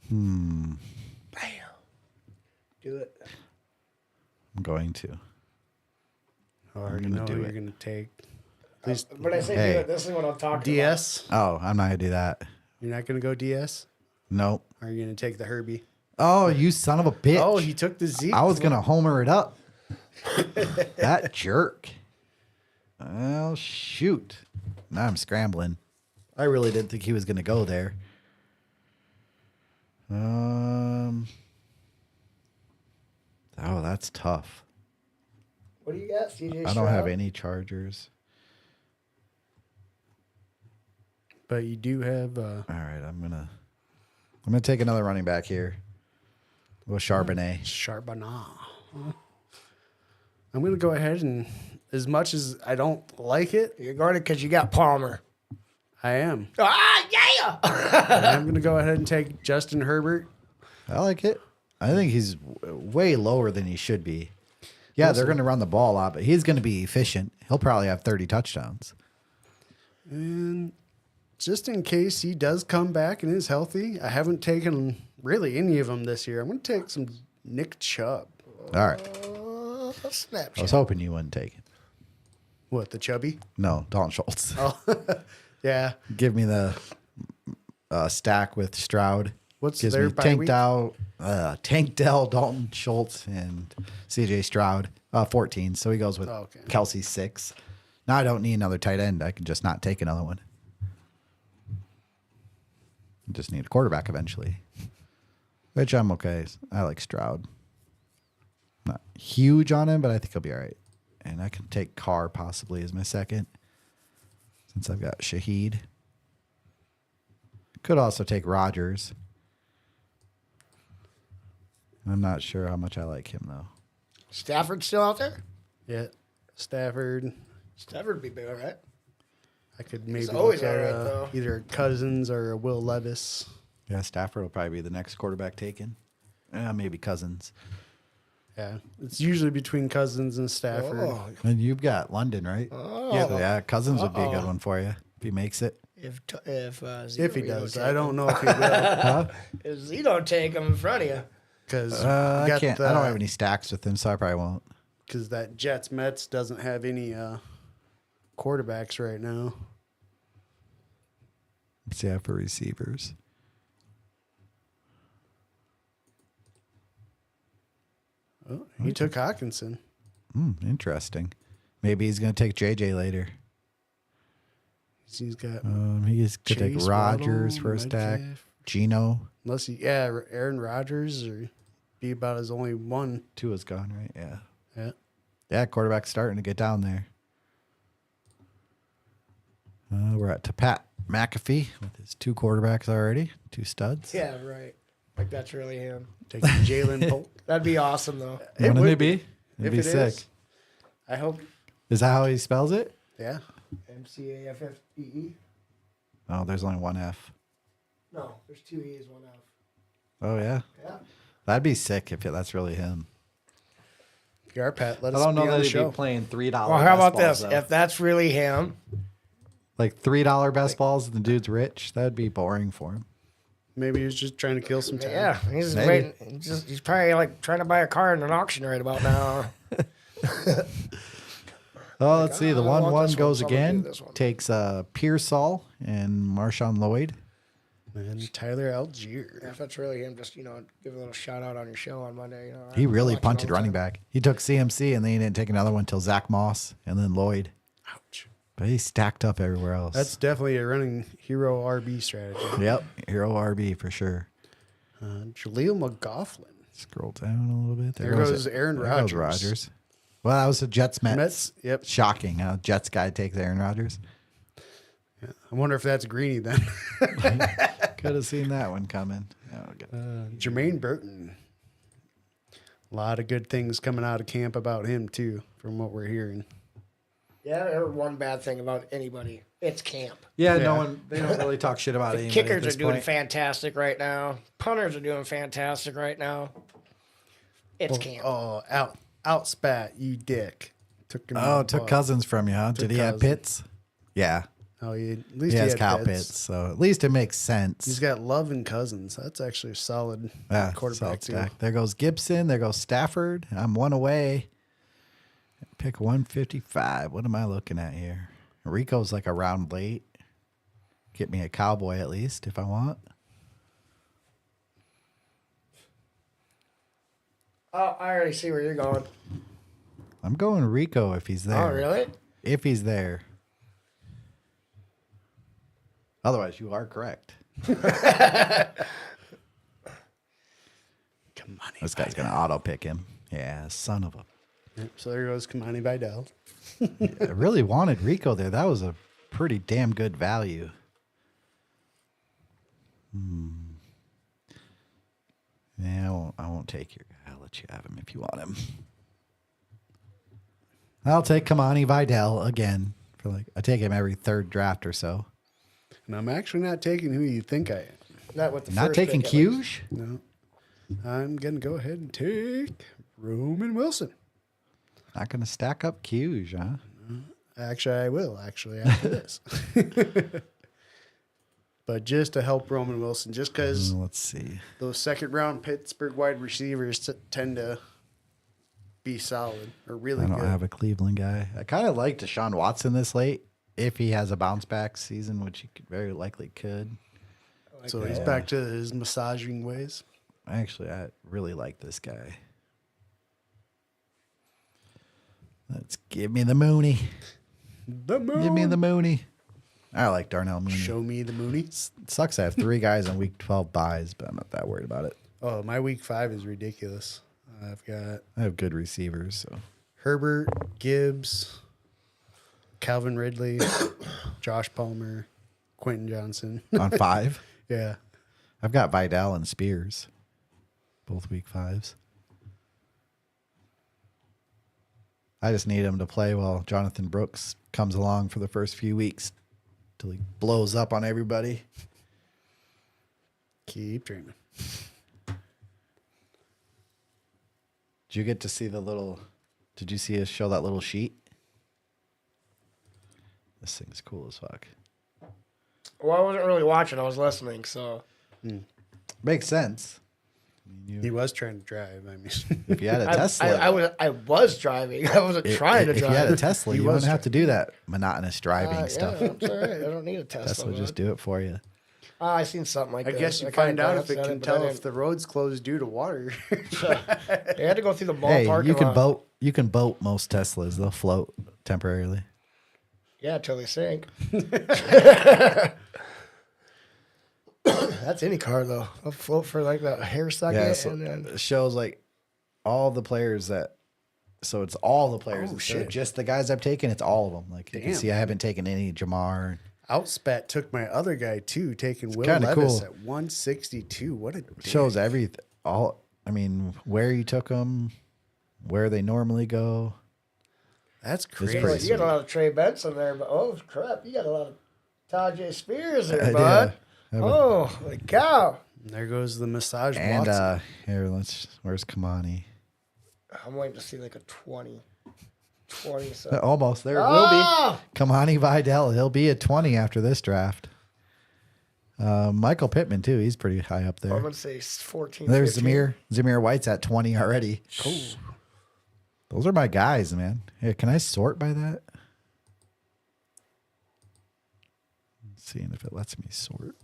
Bam. Do it. I'm going to. I already gonna know do who you're it. going to take. But I say Hey. do it. This is what I'm talking DS. Oh, I'm not gonna do that. You're not gonna go DS. Nope. Or are you gonna take the Herbie? Oh, you son of a bitch! Oh, he took the Zeke. I was gonna homer it up. That jerk. Well, shoot. Now I'm scrambling. I really didn't think he was gonna go there. Oh, that's tough. What do you got, CJ? I don't have any Chargers. But you do have. All right, I'm gonna take another running back here. With Charbonnet. Charbonnet. I'm gonna go ahead and, as much as I don't like it, You're going to because you got Palmer. I am. Ah, yeah! I'm gonna go ahead and take Justin Herbert. I like it. I think he's way lower than he should be. Yeah, they're going to run the ball a lot, but he's going to be efficient. He'll probably have 30 touchdowns. And just in case he does come back and is healthy, I haven't taken really any of them this year. I'm going to take some Nick Chubb. All right. Snapchat. I was hoping you wouldn't take it. What, the chubby? No, Dalton Schultz. Oh, yeah. Give me the stack with Stroud. What's Gives their me bye week? Tank Dell, Dalton Schultz, and CJ Stroud. 14. So he goes with okay. Kelsey 6. Now I don't need another tight end. I can just not take another one. I just need a quarterback eventually. Which I'm okay. I like Stroud. Not huge on him, but I think he'll be all right. And I can take Carr possibly as my second. Since I've got Shaheed. Could also take Rodgers. I'm not sure how much I like him, though. Stafford still out there? Yeah. Stafford. Stafford would be big, all right? I could maybe always look at alright, though. either Cousins or a Will Levis. Yeah, Stafford will probably be the next quarterback taken. Maybe Cousins. Yeah. It's usually between Cousins and Stafford. Oh, And you've got London, right? Oh. So, yeah, Cousins would be a good one for you if he makes it. if If he does. I don't know if he will. If you don't take him in front of you. Because I can't. I don't have any stacks with him, so I probably won't. Because that Jets Mets doesn't have any quarterbacks right now. Let's see for receivers. Oh, he took Hawkinson. Interesting. Maybe he's going to take JJ later. He's got He's going to take Chase, Rodgers Waddle, for a stack. Metcalf. Gino. Unless he, Aaron Rodgers or be about his only one. Tua's gone, right? Yeah. Yeah. Yeah, quarterback's starting to get down there. We're at to Pat McAfee with his 2 quarterbacks already, 2 studs. Yeah, right. Like that's really him. Take Jalen Polk. That'd be awesome though. Wouldn't would it be? be. It'd If be it sick. is. I hope. Is that how he spells it? Yeah. MCAFFEE. Oh, there's only one F. No, there's 2 E's, 1 F. Oh, yeah. Yeah. That'd be sick if that's really him. Gar Pat, let I us don't be know on that the he'd show. be playing $3 Well, how about best this? balls, though. If that's really him, Like $3 best balls and the dude's rich, that'd be boring for him. Maybe he was just trying to kill some time. yeah, he's Maybe. waiting. He's probably like trying to buy a car in an auction right about now. Oh, let's see. The I want 1-1 this one, goes so I'm gonna do again. this one. Takes Pearsall and Marshawn Lloyd. And Tyler Algier. If that's really him, just give a little shout out on your show on Monday. He really I watch it punted all the running time. back. He took CMC and then he didn't take another one until Zach Moss and then Lloyd. Ouch. But he stacked up everywhere else. That's definitely a running hero RB strategy. Yep. Hero RB for sure. Jaleel McLaughlin. Scroll down a little bit. There goes Aaron There goes Rodgers. Rodgers. Well, that was a Jets Mets. Mets, yep. Shocking how Jets guy takes Aaron Rodgers. I wonder if that's Greeny then. Could have seen that one coming. Oh, good. Jermaine Burton. A lot of good things coming out of camp about him too, from what we're hearing. Yeah, I heard one bad thing about anybody. It's camp. Yeah, Yeah. no one. They don't really talk shit about The anybody. at kickers this are doing point. fantastic right now. Punters are doing fantastic right now. It's camp. Oh, outspat, you dick. Took him in Oh, the took butt. Cousins from you, huh? Took Did he have Cousins. Pitts? Yeah. Oh, at least He he has had Kyle Pitts. Pitts, so at least it makes sense. He's got Love and Cousins. That's actually a solid quarterback solid too. stack. There goes Gibson. There goes Stafford. I'm one away. Pick 155. What am I looking at here? Rico's like a round late. Get me a cowboy at least if I want. Oh, I already see where you're going. I'm going Rico if he's there. Oh, really? If he's there. Otherwise, you are correct. Kamani This guy's going to auto pick him. Yeah, son of a. Yep, so there goes Kamani Vidal. I really wanted Rico there. That was a pretty damn good value. Yeah, I won't take your guy. I'll let you have him if you want him. I'll take Kamani Vidal again. I take him every third draft or so. And I'm actually not taking who you think I am. Not with the Not first taking pick, at least. Hughes? No. I'm going to go ahead and take Roman Wilson. Not going to stack up Hughes, huh? Actually, I will, after this. But just to help Roman Wilson, just because Let's see. those second-round Pittsburgh wide receivers tend to be solid or really I don't good. have a Cleveland guy. I kind of like Deshaun Watson this late if he has a bounce back season, which he very likely could. So he's back to his massaging ways. Actually, I really like this guy. Let's give me the Mooney. The moon. Give me the Mooney. I like Darnell Mooney. Show me the Mooney. It sucks I have 3 guys on week 12 buys, but I'm not that worried about it. Oh, my week 5 is ridiculous. I've got I have good receivers, so Herbert, Gibbs, Calvin Ridley, Josh Palmer, Quentin Johnson. on 5, Yeah. I've got Vidal and Spears, both week 5s. I just need him to play while Jonathan Brooks comes along for the first few weeks till he blows up on everybody. Keep dreaming. Did you get to see did you see us show that little sheet? This thing's cool as fuck. Well, I wasn't really watching. I was listening, so. Makes sense. He was trying to drive. I mean, If you had a Tesla, I was driving. I wasn't trying to if drive. you had a Tesla, you was wouldn't have to do that monotonous driving stuff. Yeah, it's all right. I don't need a Tesla. Tesla just do it for you. I seen something like I that. guess you kinda find out if glanced it at can but tell I if the road's closed due to water. They had to go through the mall Hey, parking you can lot. boat. You can boat most Teslas. They'll float temporarily. Yeah, till they sink. That's any car though. I'll float for like that hair second, Yeah, so and then it shows like all the players that. So it's all the players. Oh, Instead of shit. just the guys I've taken. It's all of them. Like you can Damn. see, I haven't taken any Jamar. Outspat took my other guy too, taking Will kinda Levis cool. at 162. What a dick. Shows everything. I mean, where you took them, where they normally go. That's pretty crazy. you got a lot of Trey Benson there, but oh crap, you got a lot of Tajay Spears there, I bud. do. Oh my cow! There goes the massage And Watson. here, where's Kamani? I'm waiting to see like a 20. So. Almost there. It Ah! will be Kamani Vidal. He'll be at 20 after this draft. Michael Pittman too. He's pretty high up I'm there. gonna say 14. There's 15. Zamir White's at 20 already. Cool. Those are my guys, man. Hey, can I sort by that? Seeing if it lets me sort.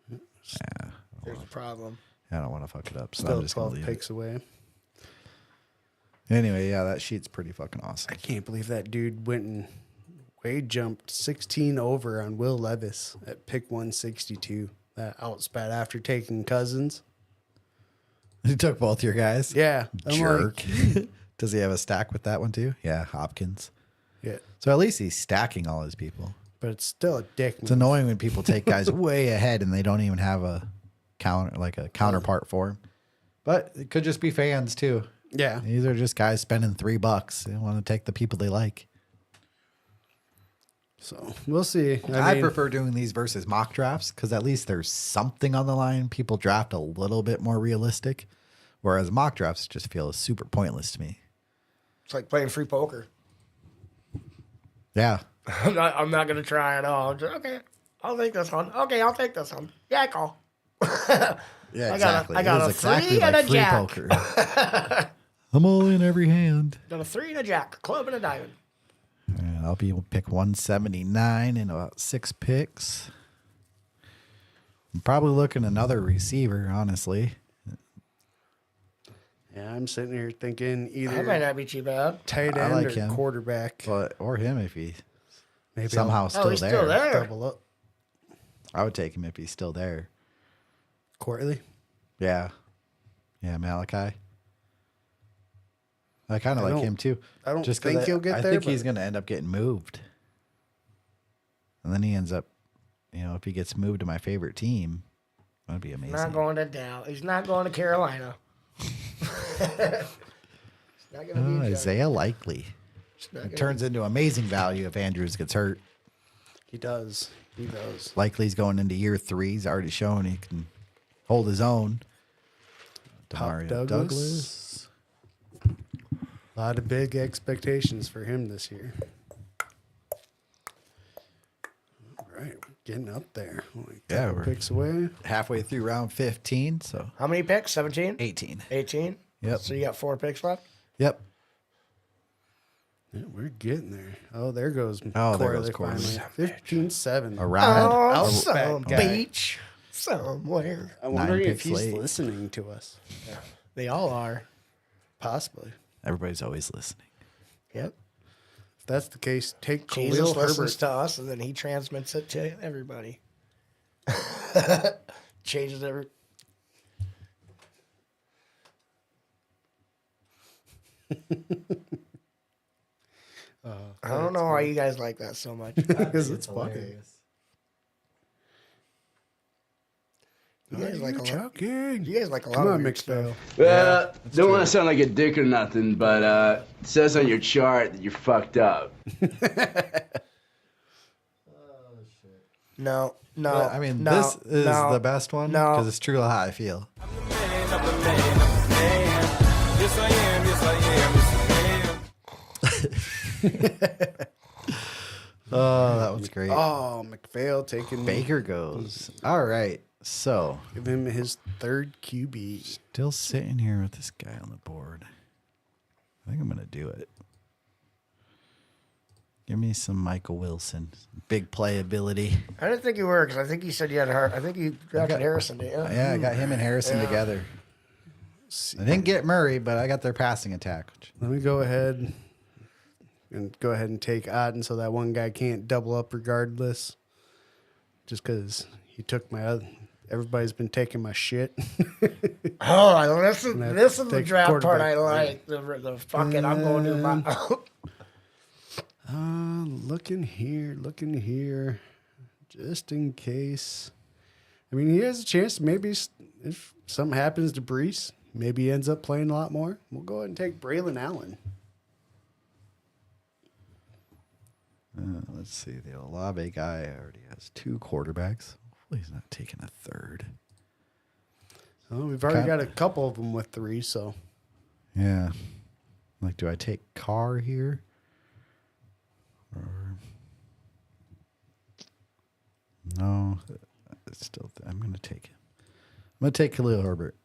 Yeah, There's a problem. I don't want to fuck it up, so Still I'm just gonna 12 leave picks away. it. Anyway, yeah, that sheet's pretty fucking awesome. I can't believe that dude went and Wade jumped 16 over on Will Levis at pick 162. That outspat after taking Cousins. You took both your guys. Yeah. I'm Jerk. like, Does he have a stack with that one too? Yeah, Hopkins. yeah. So at least he's stacking all his people. But it's still a dick It's move. annoying when people take guys way ahead and they don't even have a counterpart for him. But it could just be fans too. Yeah. These are just guys spending $3. They want to take the people they like. So we'll see. I mean, prefer doing these versus mock drafts because at least there's something on the line. People draft a little bit more realistic, whereas mock drafts just feel super pointless to me. It's like playing free poker. Yeah. I'm not gonna try at all. Just, okay, I'll take this one. Okay, I'll take this one. Yeah, I call. Yeah, I got a- exactly. I got It a is exactly free and like a free jack. poker. I'm all in every hand. Got a 3 and a jack, a club and a diamond. And I'll be able to pick 179 in about 6 picks. I'm probably looking another receiver, honestly. Yeah, I'm sitting here thinking That either might not be too bad. tight I end like or him. quarterback. Or him if he Maybe somehow I'll still he's there. still there. double up. I would take him if he's still there. Quarterly. Yeah. Yeah, Malachi. I kind of like don't- him too. I don't 'cause think he'll get I there, think he's but- going to end up getting moved. And then he ends up, if he gets moved to my favorite team, that'd be amazing. Not going to Dow. He's not going to Carolina. It's not going to be a joke. Isaiah Likely. It's not It gonna turns into amazing value if Andrews gets hurt. He does. He does. Likely's going into year 3. He's already shown he can hold his own. Pop Demario Douglas. A lot of big expectations for him this year. All right, we're getting up there. Only a Yeah, couple we're- picks away. Halfway through round 15, so How many picks? 17? 18. 18? Yep. So you got 4 picks left? Yep. Yeah, we're getting there. Oh, there goes Oh, there Corley goes Corley. finally. 15-7. Around. Oh, Outback some guy. beach somewhere. I'm wondering 9 if picks he's late. listening to us. They all are. Possibly. Everybody's always listening. Yep. If that's the case, take Jesus Khalil listens Herbert. to us, and then he transmits it to everybody. Changes every. I don't know why you guys like that so much. Because it's funny. You guys like a lot. Joking. You guys like a lot Come of on, weird McPhail. stuff. Don't want to sound like a dick or nothing, but it says on your chart that you're fucked up. No, no. I mean, no, this is no, the best one no. because it's true how I feel. Oh, that was great. Oh, McPhail taking Baker goes. All right. So, Give him his third QB. still sitting here with this guy on the board. I think I'm going to do it. Give me some Michael Wilson. Big playability. I didn't think you were because I think you said you had Hart. I think you drafted Harrison, didn't you? Yeah, I got him and Harrison together. I didn't get Murray, but I got their passing attack. Let me go ahead and take Otten so that one guy can't double up regardless. Just because he took my other. Everybody's been taking my shit. Oh, this is have this to is the take draft part I quarterback. like. The fucking I'm going to my. Looking here, just in case. I mean, he has a chance. Maybe if something happens to Brees, maybe he ends up playing a lot more. We'll go ahead and take Braylon Allen. Let's see. The Olave guy already has 2 quarterbacks. Hopefully he's not taking a third. Oh, we've already Okay. got a couple of them with 3, so Yeah. Like, do I take Carr here? Or no, it's still. I'm going to take him. I'm going to take Khalil Herbert.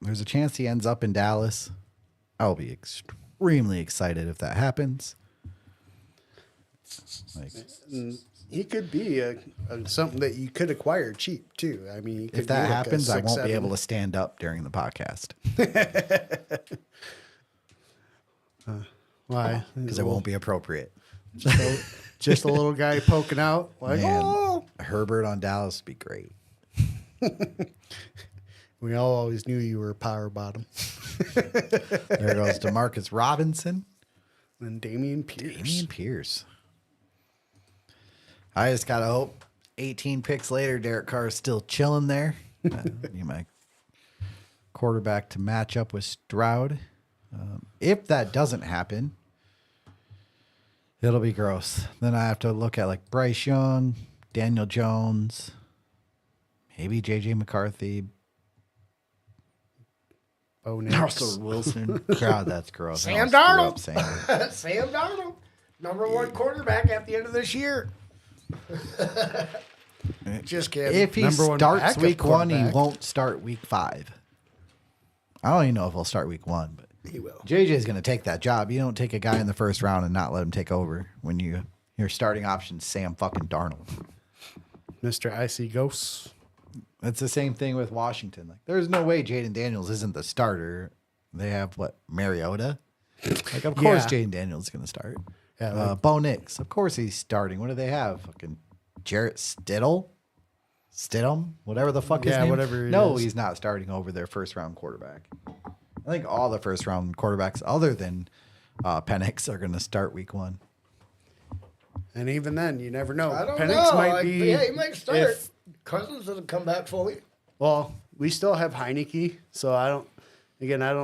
There's a chance he ends up in Dallas. I'll be extremely excited if that happens. Like, he could be a something that you could acquire cheap too. I mean, he could if that be like a happens, I 6, won't be 7. able to stand up during the podcast Why? because it won't be appropriate. Just a little guy poking out. Like, Man, oh, Herbert on Dallas would be great. we all always knew you were a power bottom. There goes Demarcus Robinson. And Damian Pierce. Damian Pierce. I just gotta hope 18 picks later, Derek Carr is still chilling there. Be my quarterback to match up with Stroud. If that doesn't happen, it'll be gross. Then I have to look at like Bryce Young, Daniel Jones, maybe JJ McCarthy, Oh, Nix. Russell Wilson. God, that's gross. I Sam almost threw up Darnold. saying it. Sam Darnold, #1 quarterback at the end of this year. Just kidding. If he Number one starts backup week 1, he quarterback. won't start week 5. I don't even know if he'll start week 1, but He will. JJ's going to take that job. You don't take a guy in the first round and not let him take over when your starting option Sam fucking Darnold. Mr. Icy Ghosts. It's the same thing with Washington. Like, there's no way Jaden Daniels isn't the starter. They have what, Mariota? Like, of course Jaden Daniels is going to start. Yeah, Bo Nix, of course he's starting. What do they have? Fucking Jarrett Stidham, whatever the fuck his name. Whatever. No, he's not starting over their first round quarterback. I think all the first round quarterbacks, other than Penix, are going to start week 1. And even then, you never know. I don't Penix know. might be. Yeah, he might start. Cousins doesn't come back fully. Well, we still have Heineke, so I don't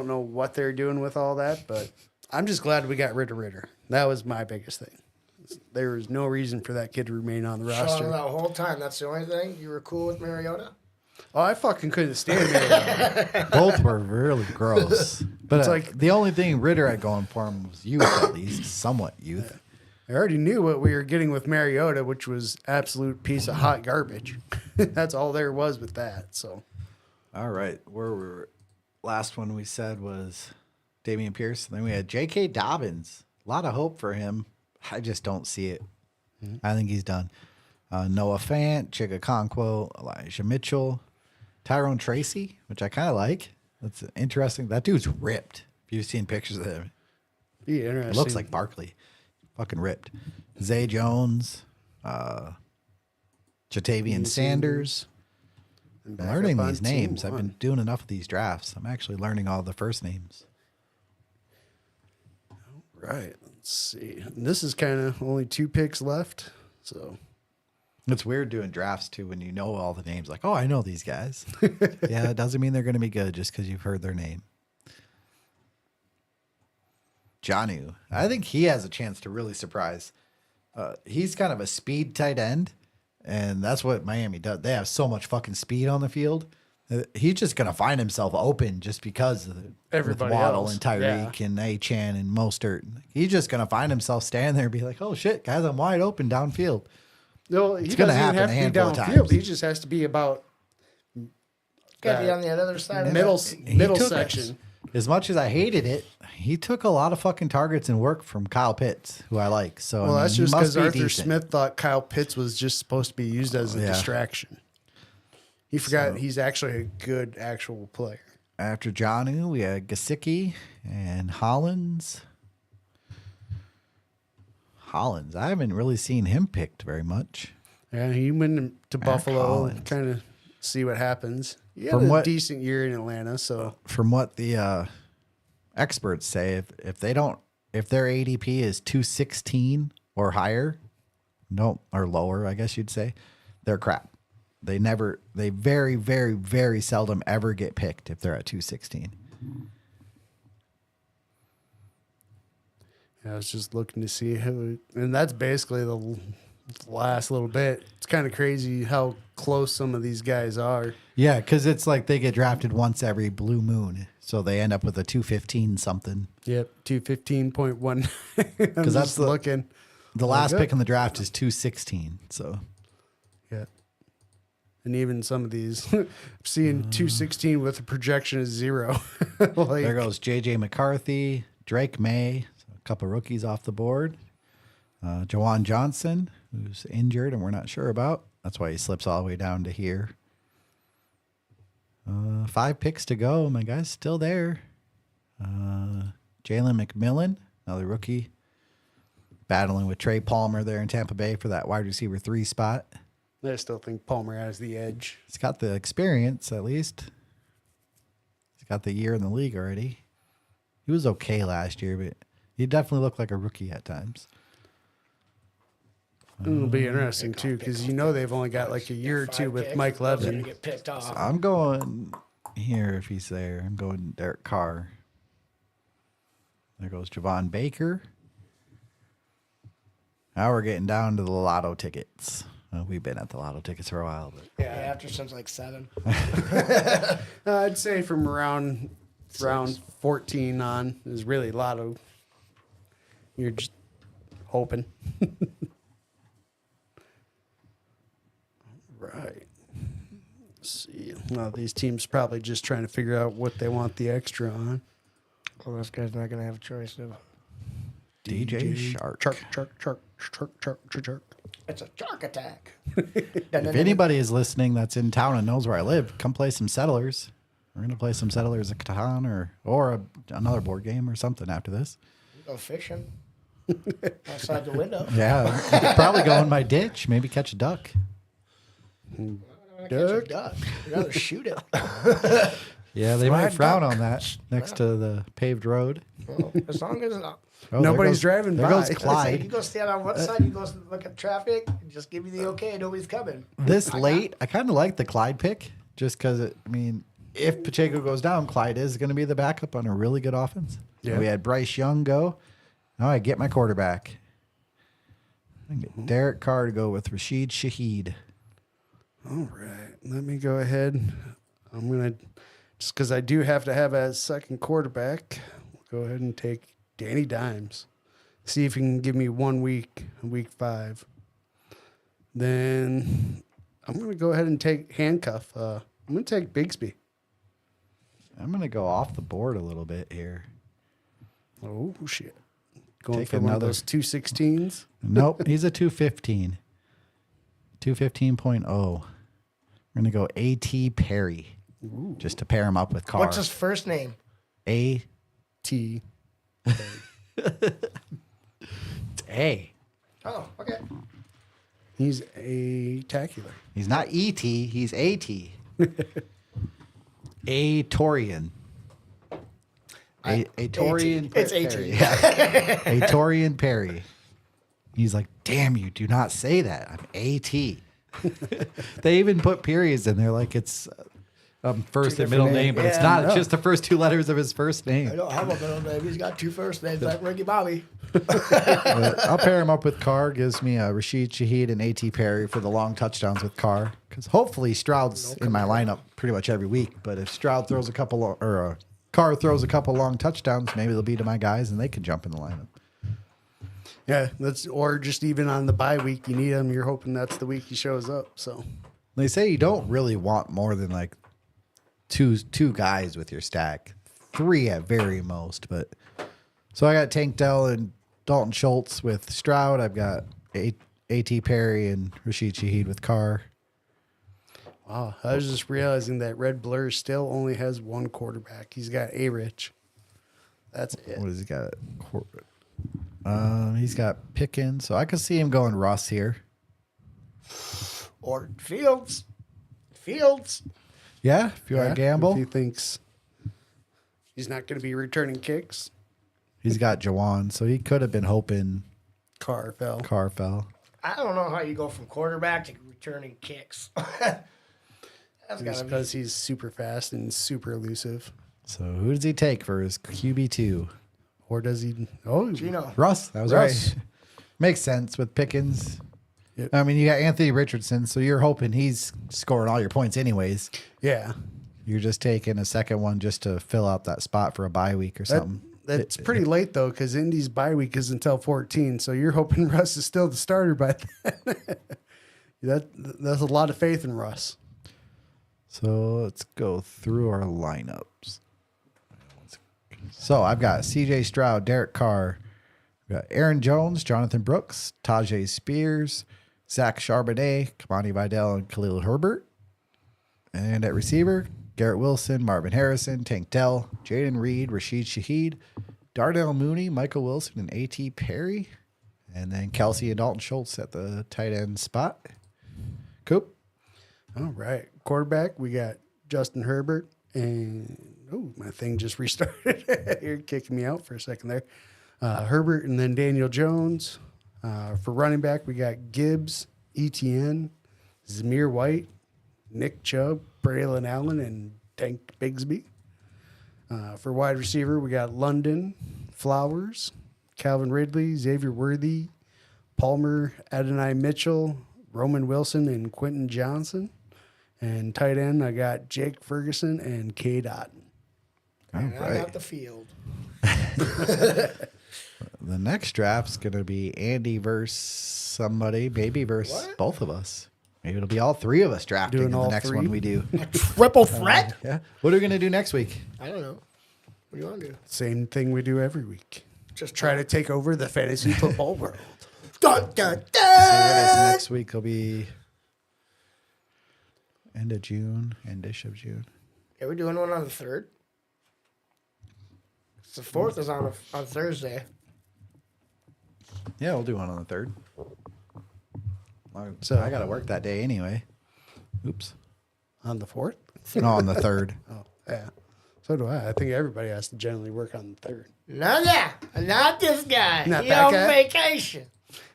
know what they're doing with all that, but I'm just glad we got rid of Ritter. That was my biggest thing. There was no reason for that kid to remain on the Sean, roster. that whole time, that's the only thing you were cool with Mariota. Oh, I fucking couldn't stand it. Both were really gross. But It's like the only thing Ritter had going for him was youth, at least somewhat youth. I already knew what we were getting with Mariota, which was absolute piece of hot garbage. That's all there was with that. So, All right, where were last one we said was Damian Pierce. Then we had J.K. Dobbins. A lot of hope for him. I just don't see it. I think he's done. Noah Fant, Chigga Conquo, Elijah Mitchell, Tyrone Tracy, which I kind of like. That's interesting. That dude's ripped. If you've seen pictures of him, be it interesting. looks like Barkley. Fucking ripped. Zay Jones, Jatavian Sanders. And I'm back learning up on these names. team I've been one. doing enough of these drafts. I'm actually learning all the first names. Right. Let's see. And this is kind of only 2 picks left. So, It's weird doing drafts too when you know all the names. Like, oh, I know these guys. Yeah, it doesn't mean they're going to be good just because you've heard their name. Jonnu. I think he has a chance to really surprise. He's kind of a speed tight end, and that's what Miami does. They have so much fucking speed on the field. He's just going to find himself open just because of Everybody with Waddle else. and Tyreek and Achan and Mostert. He's just going to find himself standing there and be like, oh, shit, guys, I'm wide open downfield. no, he It's gonna doesn't even happen have a to be handful of downfield. times. He just has to be about Got to be on the other side of middle that. middle took section. As much as I hated it, he took a lot of fucking targets and work from Kyle Pitts, who I like. So Well, I mean, that's he just must because be Arthur decent. Smith thought Kyle Pitts was just supposed to be used as a Yeah. distraction. He forgot he's actually a good actual player. After Jonnu, we had Gesicki and Hollins. Hollins, I haven't really seen him picked very much. Yeah, he went to Buffalo, Collins. kind of see what happens. He had From a what- decent year in Atlanta, so From what the experts say, if their ADP is 216 or higher, no, or lower, I guess you'd say, they're crap. They very, very, very seldom ever get picked if they're at 216. I was just looking to see who, and that's basically the last little bit. It's kind of crazy how close some of these guys are. Yeah, because it's like they get drafted once every blue moon, so they end up with a 215 something. Yep, 215.1. Because Because that's the looking. the last good. pick in the draft is 216. So Yeah. And even some of these, I'm seeing 216 with a projection of 0. Like, there goes J.J. McCarthy, Drake May, so a couple rookies off the board. Jawan Johnson, who's injured and we're not sure about. That's why he slips all the way down to here. 5 picks to go. My guy's still there. Jalen McMillan, another rookie, battling with Trey Palmer there in Tampa Bay for that wide receiver 3 spot. I still think Palmer has the edge. He's got the experience, at least. He's got the year in the league already. He was okay last year, but he definitely looked like a rookie at times. It'll be interesting, too, because you know they've only got like a year or 2 with Mike Gonna Levin. get picked off. I'm going here if he's there. I'm going Derek Carr. There goes Javon Baker. Now we're getting down to the lotto tickets. Well, we've been at the lotto tickets for a while, but Yeah, after since like 7. I'd say from round 14 on is really lotto. You're just hoping. Right. Let's see. Well, these teams probably just trying to figure out what they want the extra on. Well, this guy's not gonna have a choice. So. DJ Shark. Shark. It's a shark attack. If anybody is listening that's in town and knows where I live, come play some Settlers. We're going to play some Settlers of Catan or another board game or something after this. Go fishing outside the window. Yeah. I could probably go in my ditch, maybe catch a duck. Catch a duck. I'd rather shoot it. Yeah, they might Fried frown duck. on that next to the paved road. Well, as long as Oh, Nobody's driving there by. goes you Clyde. go stand on one side, you go look at traffic, and just give me the okay. Nobody's coming. This late, I kind of like the Clyde pick just because, if Pacheco goes down, Clyde is going to be the backup on a really good offense. So Yeah. we had Bryce Young go. Now I get my quarterback. I get Derek Carr to go with Rashid Shaheed. All right. Let me go ahead. I'm going to, just because I do have to have a second quarterback, we'll go ahead and take Danny Dimes. See if he can give me 1 week, week 5. Then I'm going to go ahead and take handcuff. I'm going to take Bigsby. I'm going to go off the board a little bit here. Oh, shit. Going Take for one of another. those 216s. Nope, he's a 215. 215.0. We're going to go A.T. Perry just to pair him up with Carr. What's his first name? A. T. It's A. Oh, okay. He's a tacular. He's not E.T., he's A.T. A. Torian. A Torian It's Perry. A.T. Yeah. A Torian Perry. He's like, damn, you do not say that. I'm A.T. They even put periods in there like it's first and middle different name, names. but it's Yeah, not. I It's know. just the first 2 letters of his first I name. don't have a middle name. He's got 2 first names like Ricky Bobby. I'll pair him up with Carr. Gives me Rashid Shaheed and A.T. Perry for the long touchdowns with Carr. Because hopefully Stroud's in my lineup pretty much every week. But if Stroud throws a couple or Carr throws a couple long touchdowns, maybe they'll be to my guys and they can jump in the lineup. Yeah, or just even on the bye week, you need him. You're hoping that's the week he shows up. So They say you don't really want more than like two guys with your stack, 3 at very most. But so I got Tank Dell and Dalton Schultz with Stroud. I've got A.T. Perry and Rashid Shaheed with Carr. wow, I was just realizing that Red Blur still only has 1 quarterback. He's got A-Rich. That's it. What has he got? He's got Pickens, so I could see him going Russ here. Or Fields. Fields. Yeah, if you want Yeah, to gamble. if he thinks he's not going to be returning kicks. He's got Jawan, so he could have been hoping Carr fell. Carr fell. I don't know how you go from quarterback to returning kicks. That's Just gotta be. because he's super fast and super elusive. So who does he take for his QB2? Or does he? Oh, Gino. Russ. That was Russ. right. Makes sense with Pickens. Yep. I mean, you got Anthony Richardson, so you're hoping he's scoring all your points anyways. yeah. You're just taking a second one just to fill out that spot for a bye week or something. That's pretty late, though, because Indy's bye week is until 14. So you're hoping Russ is still the starter by then. That's a lot of faith in Russ. So let's go through our lineups. So I've got CJ Stroud, Derek Carr, I've got Aaron Jones, Jonathan Brooks, Tajay Spears, Zach Charbonnet, Kamani Vidal, and Khalil Herbert. And at receiver, Garrett Wilson, Marvin Harrison, Tank Dell, Jaden Reed, Rashid Shaheed, Darnell Mooney, Michael Wilson, and A.T. Perry. And then Kelsey and Dalton Schultz at the tight end spot. Coop. All right. Quarterback, we got Justin Herbert. And, oh, my thing just restarted. You're kicking me out for a second there. Herbert and then Daniel Jones. For running back, we got Gibbs, ETN, Zamir White, Nick Chubb, Braylon Allen, and Tank Bigsby. For wide receiver, we got London, Flowers, Calvin Ridley, Xavier Worthy, Palmer, Adonai Mitchell, Roman Wilson, and Quentin Johnson. And tight end, I got Jake Ferguson and Cade Otten. And I right. got the field. The next draft's going to be Andy versus somebody, maybe versus What? both of us. Maybe it'll be all 3 of us drafting Doing in the all next 3? one we do. Triple threat? Yeah. What are we going to do next week? I don't know. What do you want to do? Same thing we do every week. Just Try to take over the fantasy football world. Dun, dun, So what is dun. next week? Will be end of June, endish of June. Yeah, we're doing one on the 3rd. The 4th is on Thursday. Yeah, we'll do one on the 3rd. So- I got to work that day anyway. Oops. On the 4th? No, on the 3rd. Oh, yeah. So do I. I think everybody has to generally work on the 3rd. Not this guy. Not He that on guy? vacation.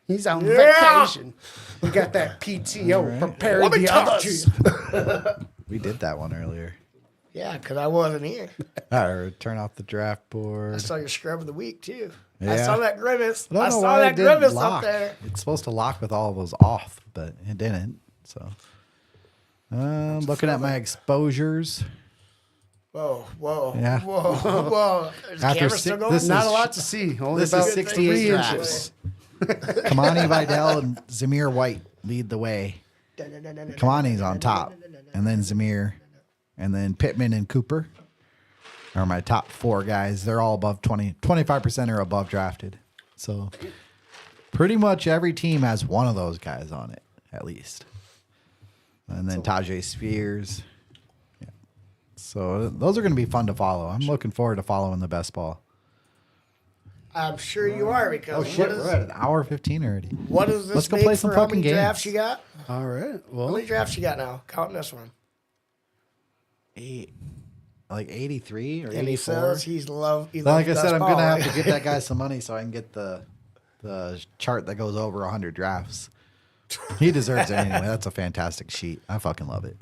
He's on Yeah. vacation. We got that PTO. right. Prepare Let me the talk to others. We did that one earlier. Yeah, because I wasn't here. All right, turn off the draft I board. saw your scrub of the week, too. I Yeah. saw that grimace. I don't I know saw why it that didn't grimace lock. up there. It's supposed to lock with all of those off, but it didn't. So, looking at my exposures. Whoa. Yeah. Whoa. Is the After camera six- still going? this Not is- a lot to see. Only this is about 68 3 drafts. inches. Kamani Vidal and Zamir White lead the way. Kamani's on top, and then Zamir, and then Pittman and Cooper are my top 4 guys. They're all above 25% are above drafted. So pretty much every team has one of those guys on it, at least. And then Tajay Spears. Yeah. So those are going to be fun to follow. I'm looking forward to following the best ball. I'm sure you are, because Oh, shit. We're at an hour 15 already. what does this Let's go make play some for how fucking many games. drafts you got? All right. How Well, many drafts you got now? Counting this one. Like 83 or And he 84. says he Like I loves said, best I'm ball, gonna have right? to give that guy some money so I can get the chart that goes over 100 drafts. He deserves it anyway. That's a fantastic sheet. I fucking love it.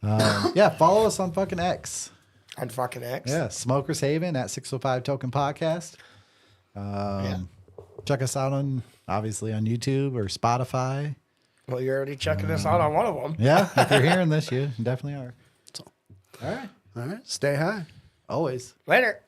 Yeah, follow us on fucking X. On fucking X. Yeah, Smokers Haven at 605 Token Podcast. Check us out on obviously on YouTube or Spotify. Well, you're already checking us out on one of them. Yeah, if you're hearing this, you definitely are. All right, all right. Stay high. always. Later.